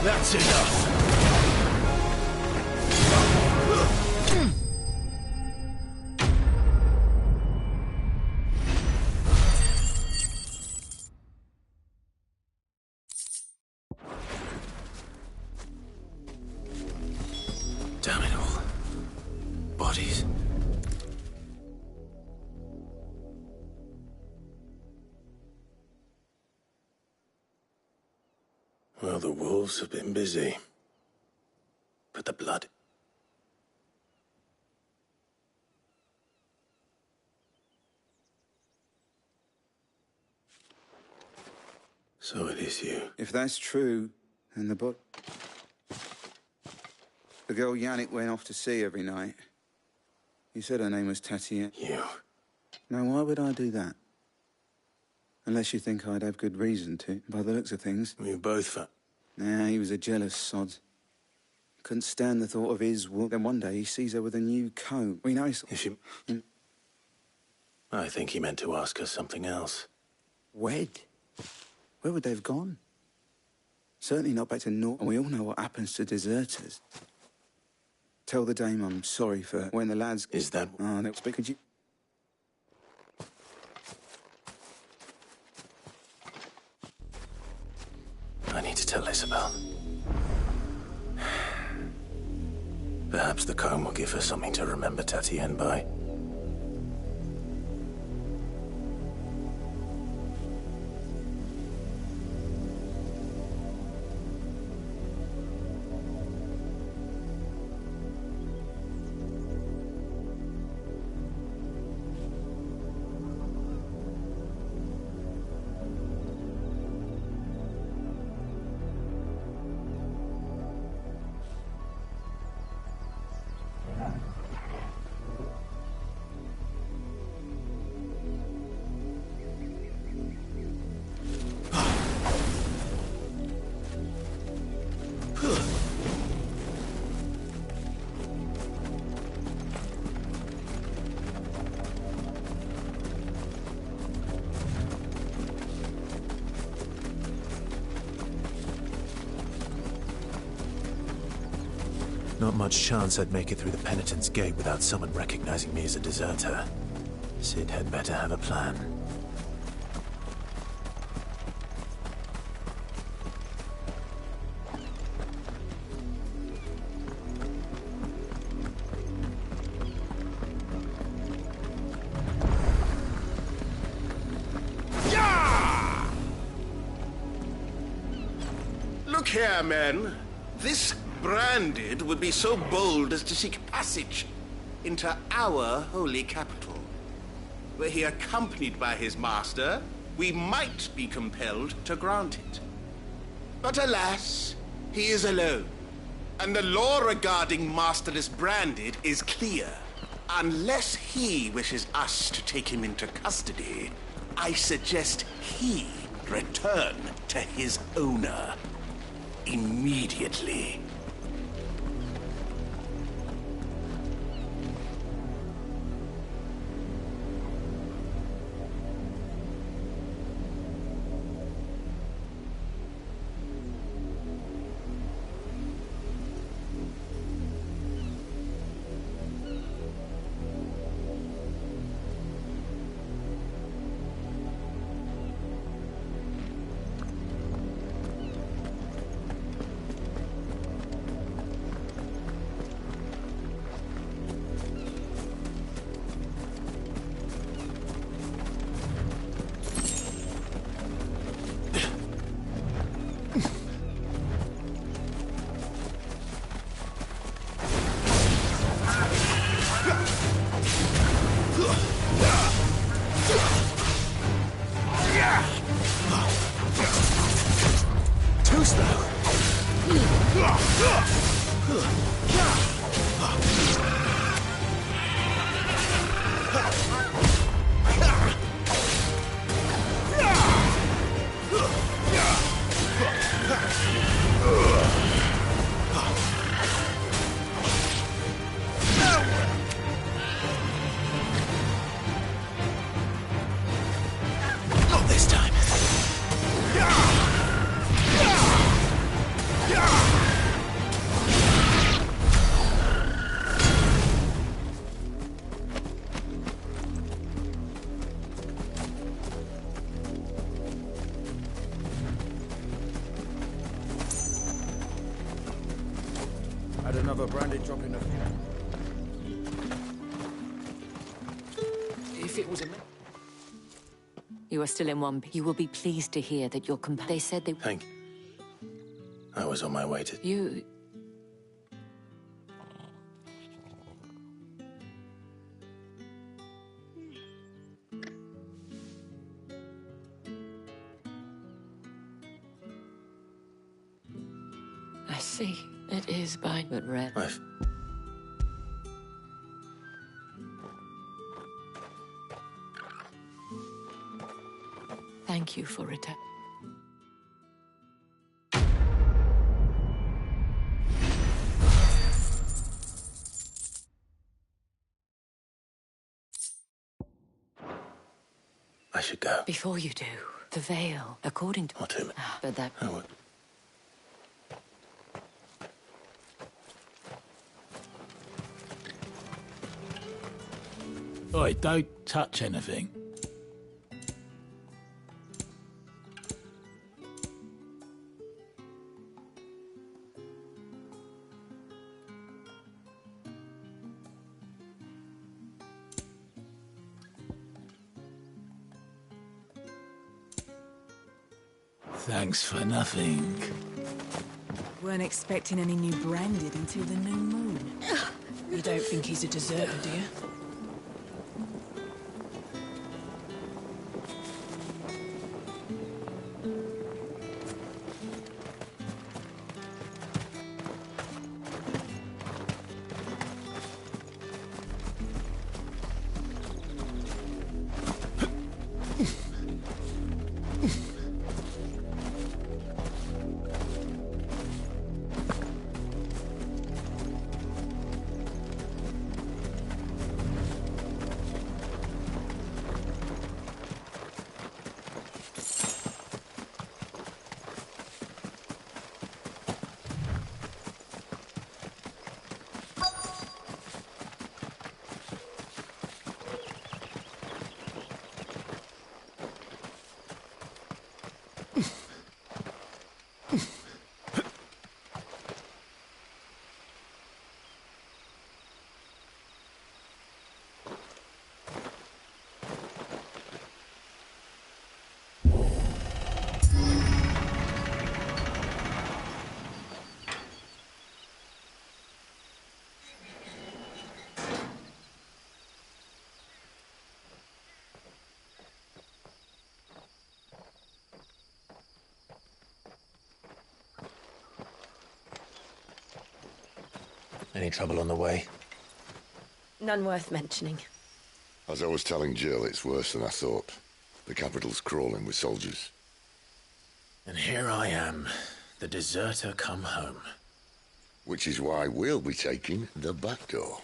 That's enough.
Damn it all. Bodies. Well, the wolves have been busy. But the blood... So it is you.
If that's true, then the girl Yannick went off to sea every night. You said her name was Tatiana.
You.
Now, why would I do that? Unless you think I'd have good reason to, by the looks of things.
We both...
Nah, he was a jealous sod. Couldn't stand the thought of his woman. Then one day he sees her with a new coat. We know he's...
If she... I think he meant to ask her something else.
Wed? Where would they have gone? Certainly not back to North. And we all know what happens to deserters. Tell the dame I'm sorry for when the lads...
Is that...
Oh, they'll speak. Could you...
I need to tell Isabel. Perhaps the comb will give her something to remember Tatienne by. Not much chance I'd make it through the Penitent's Gate without someone recognizing me as a deserter. Sid had better have a plan.
Look here, men. This branded would be so bold as to seek passage into our holy capital. Were he accompanied by his master, we might be compelled to grant it. But alas, he is alone, and the law regarding masterless branded is clear. Unless he wishes us to take him into custody, I suggest he return to his owner immediately.
Too slow. Not this time.
Had another branded drop in the...
If it was a...
You are still in one. You will be pleased to hear that your They said they...
Thank you. I was on my way to...
You... I see. It is by... But red... Thank you for return.
I should go.
Before you do, the veil, according to...
What to...
But that...
Oh, what?
Oi, don't touch anything. Thanks for nothing.
Weren't expecting any new branded until the new moon. You don't think he's a deserter, do you?
Any trouble on the way?
None worth mentioning.
As I was telling Jill, it's worse than I thought. The capital's crawling with soldiers.
And here I am, the deserter come home.
Which is why we'll be taking the back door.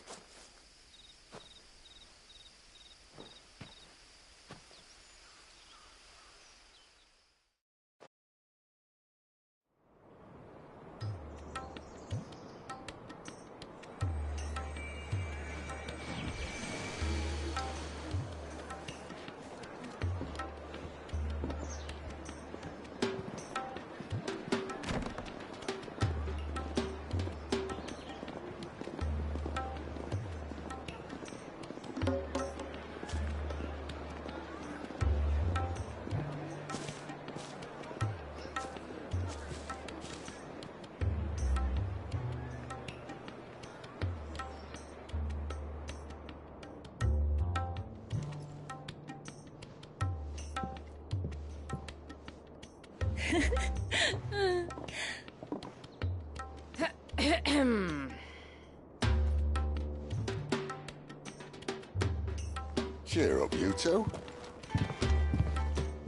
Cheer up, you two.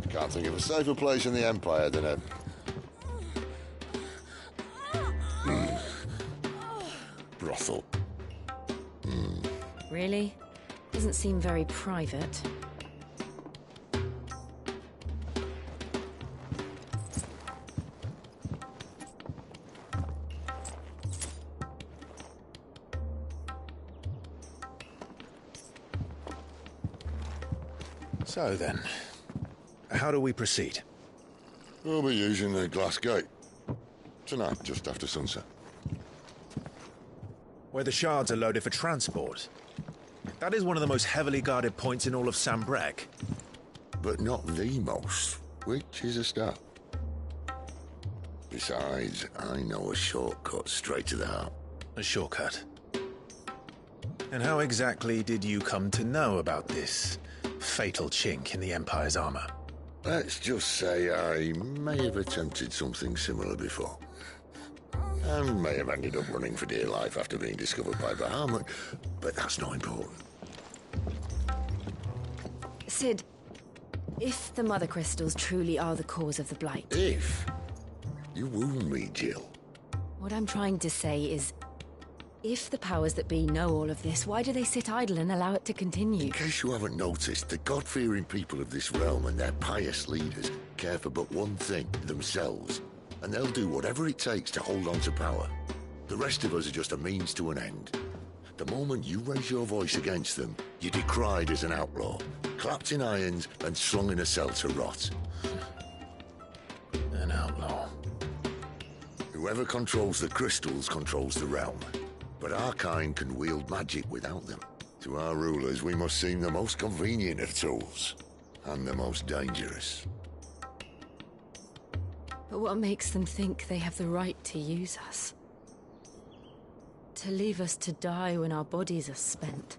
Can't think of a safer place in the Empire than a... brothel.
Really? Doesn't seem very private.
So then, how do we proceed?
We'll be using the glass gate. Tonight, just after sunset.
Where the shards are loaded for transport. That is one of the most heavily guarded points in all of Sambrec.
But not the most, which is a start. Besides, I know a shortcut straight to the heart.
A shortcut? And how exactly did you come to know about this fatal chink in the Empire's armor?
Let's just say I may have attempted something similar before. And may have ended up running for dear life after being discovered by Bahamut, but that's not important.
Sid, if the Mother Crystals truly are the cause of the Blight...
If? You wound me, Jill.
What I'm trying to say is, if the powers that be know all of this, why do they sit idle and allow it to continue?
In case you haven't noticed, the God-fearing people of this realm and their pious leaders care for but one thing, themselves. And they'll do whatever it takes to hold on to power. The rest of us are just a means to an end. The moment you raise your voice against them, you're decried as an outlaw, clapped in irons and slung in a cell to rot.
An outlaw.
Whoever controls the crystals controls the realm. But our kind can wield magic without them. To our rulers, we must seem the most convenient of tools. And the most dangerous.
But what makes them think they have the right to use us? To leave us to die when our bodies are spent?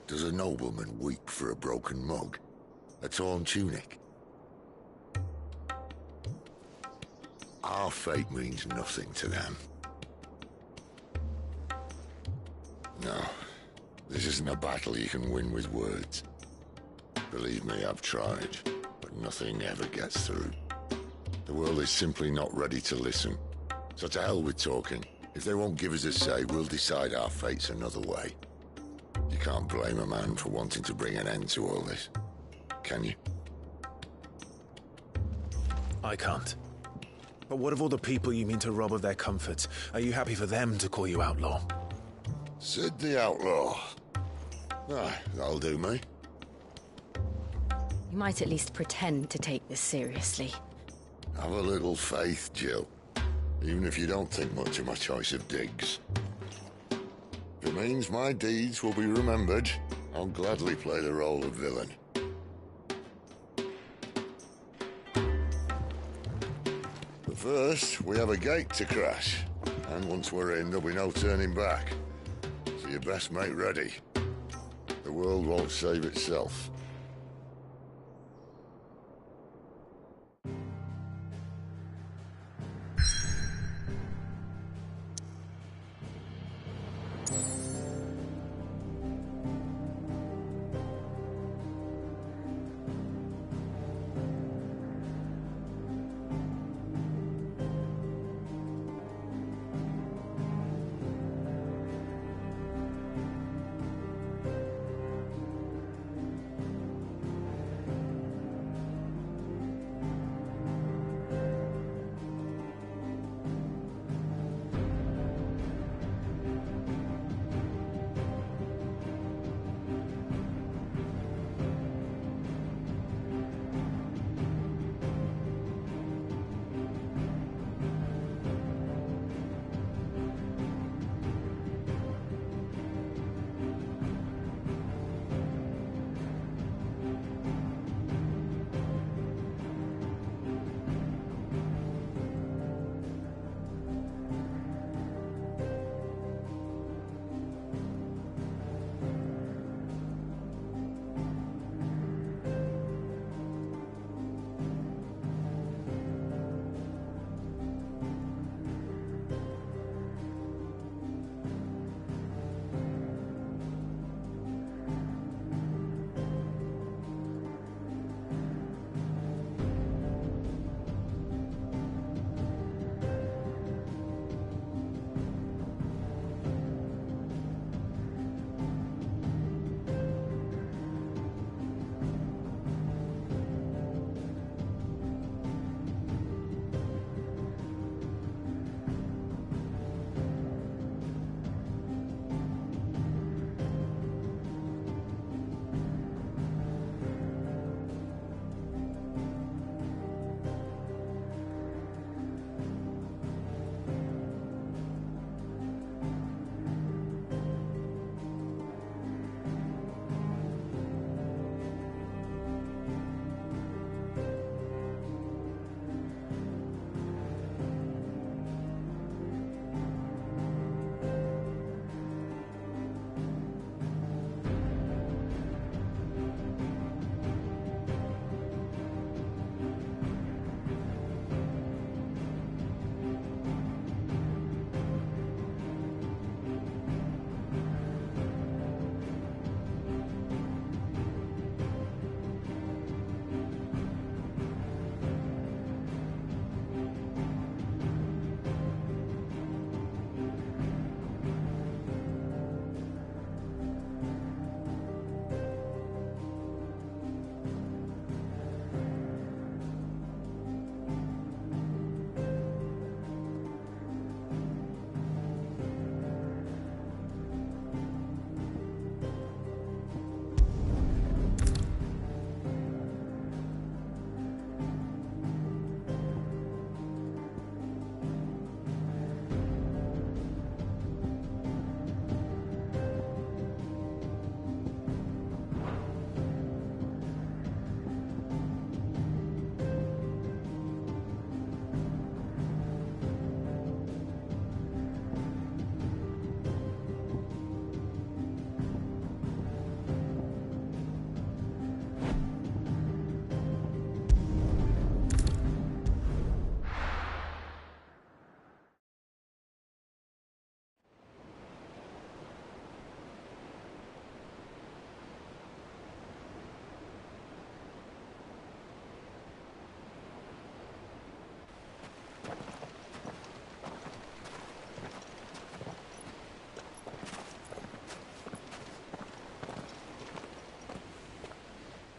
Does a nobleman weep for a broken mug? A torn tunic? Our fate means nothing to them. No, this isn't a battle you can win with words. Believe me, I've tried, but nothing ever gets through. The world is simply not ready to listen. So to hell with talking. If they won't give us a say, we'll decide our fates another way. You can't blame a man for wanting to bring an end to all this, can you?
I can't. But what of all the people you mean to rob of their comforts? Are you happy for them to call you outlaw?
Sid the Outlaw. Aye, that'll do me.
You might at least pretend to take this seriously.
Have a little faith, Jill. Even if you don't think much of my choice of digs. If it means my deeds will be remembered, I'll gladly play the role of villain. But first, we have a gate to crash. And once we're in, there'll be no turning back. So you best make ready. The world won't save itself.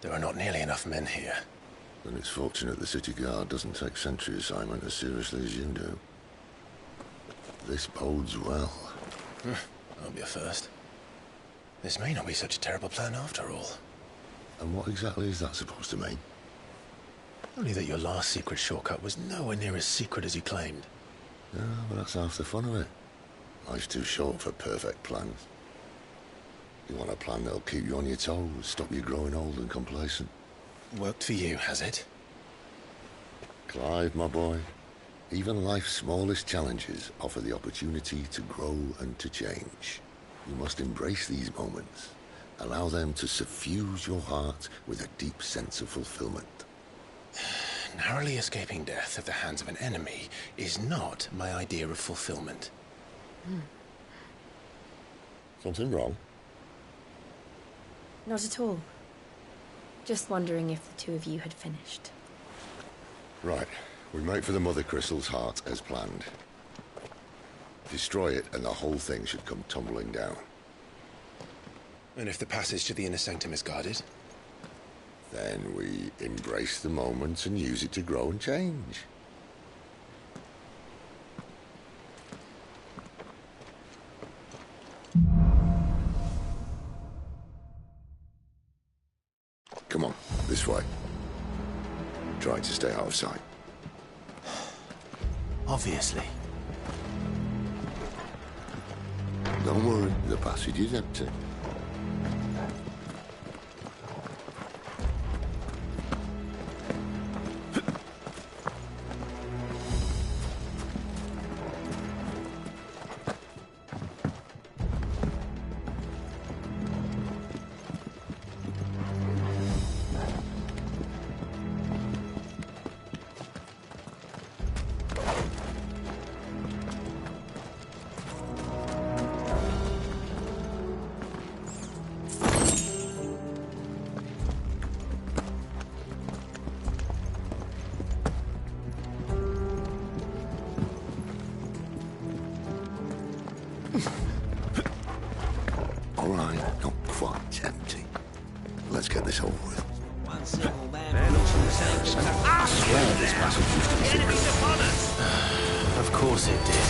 There are not nearly enough men here.
Then it's fortunate the city guard doesn't take sentry assignment as seriously as you do. This bodes well.
That'll be a first. This may not be such a terrible plan after all.
And what exactly is that supposed to mean?
Only that your last secret shortcut was nowhere near as secret as you claimed.
Yeah, but that's half the fun of it. Life's too short for perfect plans. You want a plan that'll keep you on your toes, stop you growing old and complacent.
Worked for you, has it?
Clive, my boy, even life's smallest challenges offer the opportunity to grow and to change. You must embrace these moments. Allow them to suffuse your heart with a deep sense of fulfillment.
Narrowly escaping death at the hands of an enemy is not my idea of fulfillment.
Something wrong?
Not at all. Just wondering if the two of you had finished.
Right. We make for the Mother Crystal's heart as planned. Destroy it and the whole thing should come tumbling down.
And if the passage to the inner sanctum is guarded?
Then we embrace the moment and use it to grow and change. Come on, this way. Try to stay out of sight.
Obviously.
Don't worry, the passage is empty. All right, not quite empty. Let's get this over with.
One single man looks in the same
Yeah, this passage used to be secret.
Of course it did.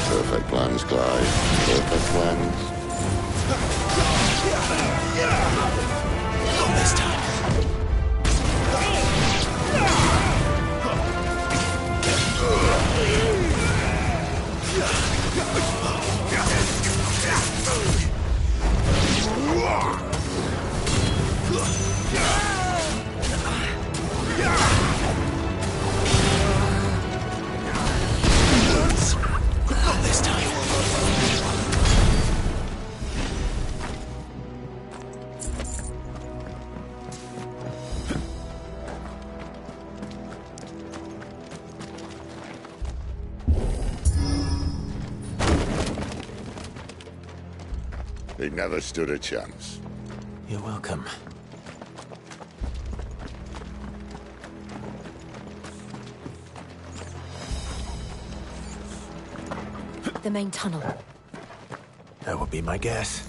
Perfect plans, Clive. Perfect plans.
Not this time. Not this time.
He never stood a chance.
You're welcome.
The main tunnel.
That would be my guess.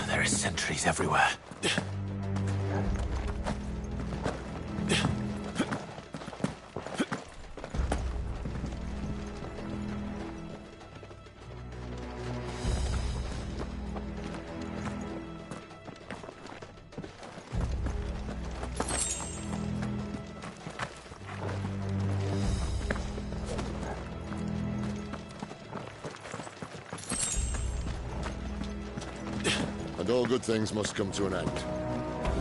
There are sentries everywhere.
And all good things must come to an end.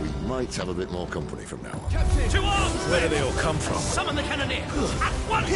We might have a bit more company from now on.
Captain! To arms!
Where do they all come from?
Summon the cannoneer! At once!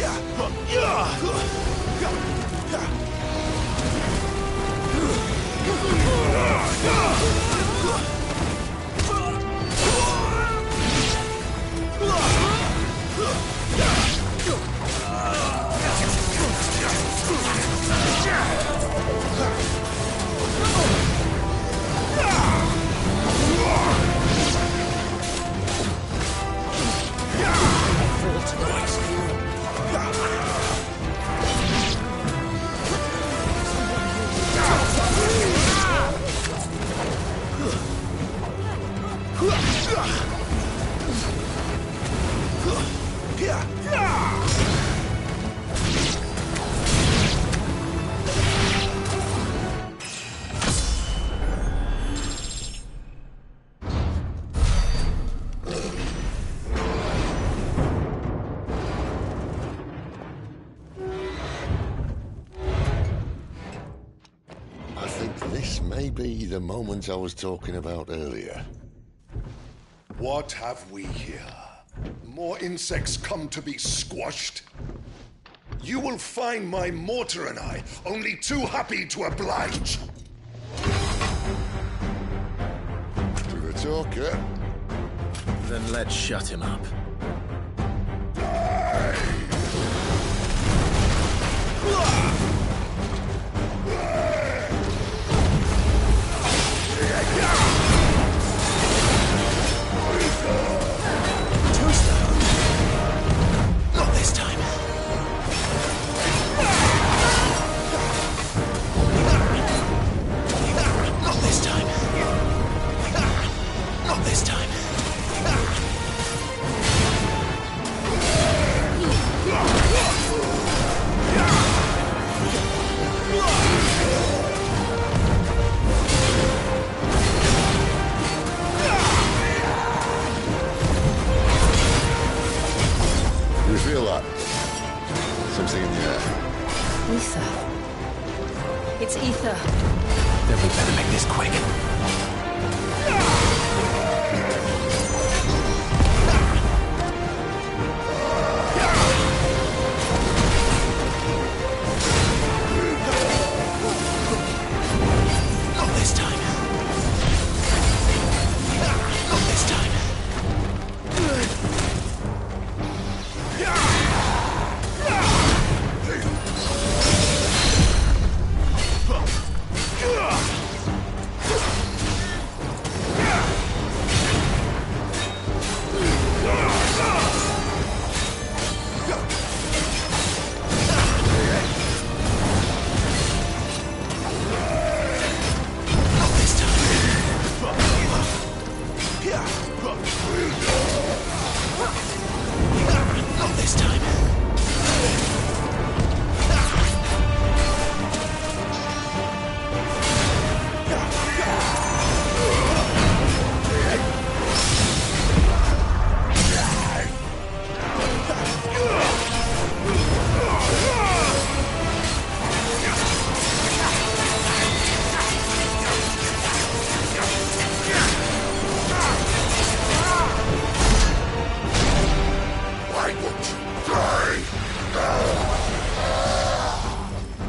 be the moment I was talking about earlier.
What have we here? More insects come to be squashed? You will find my mortar and I only too happy to oblige.
To the talker.
Then let's shut him up. Tombstone? Not this time. Not this time. Not this time.
You feel that? Something in the air.
Ether. It's ether.
Then we better make this quick. Not this time. Not this time. Not this time.
Why won't you die?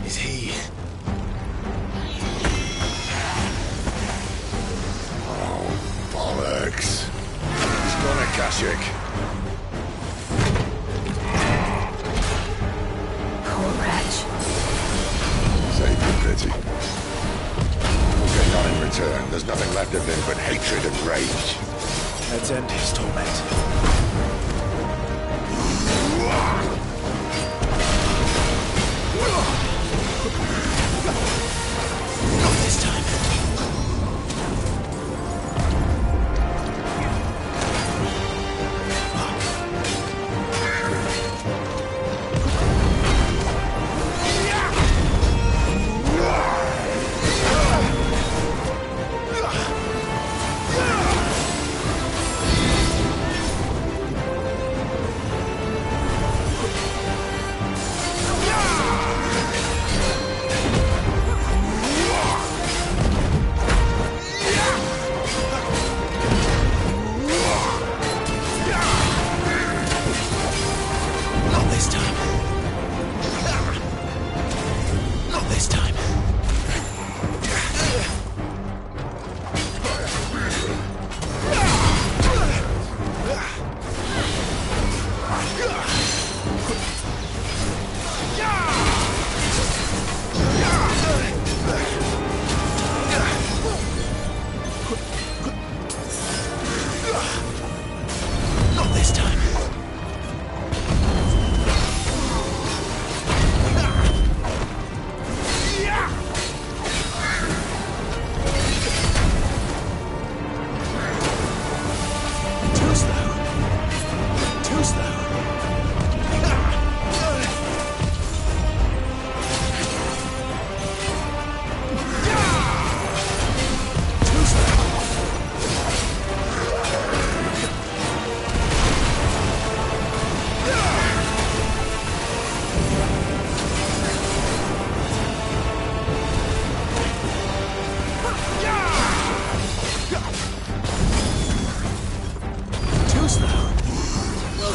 Is he?
Oh, bollocks. He's gone Akashic.
Poor wretch.
Save the pity. We'll get none in return. There's nothing left of him but hatred and rage.
Let's end his torment. Not this time.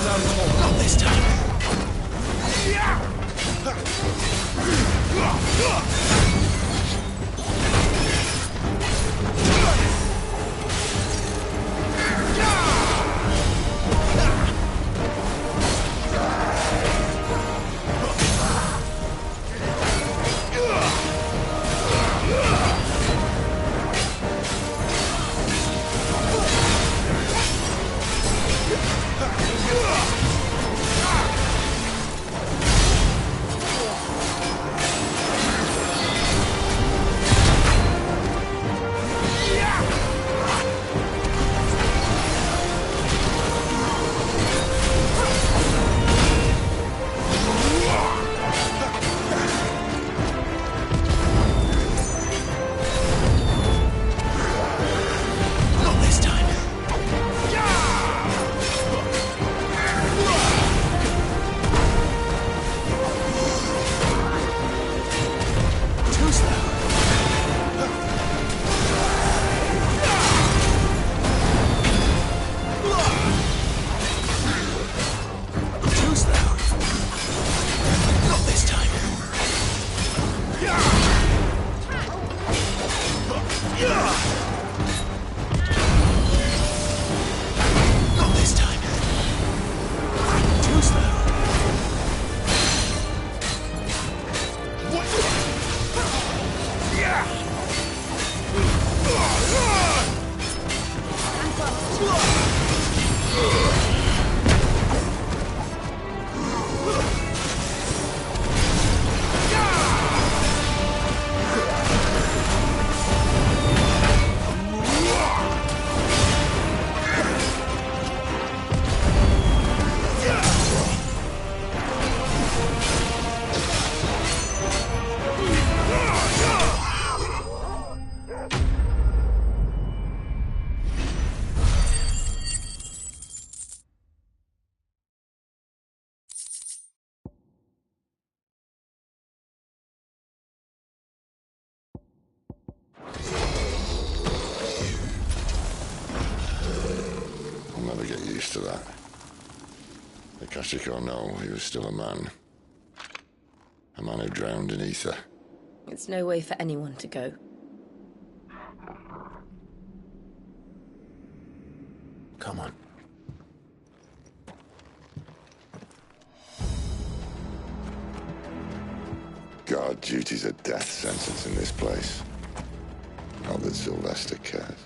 Don't talk. Not this time.
I'll never get used to that. Akashic or no, he was still a man. A man who drowned in ether.
It's no way for anyone to go.
Come on.
Guard duty's a death sentence in this place. Not that Sylvester cares.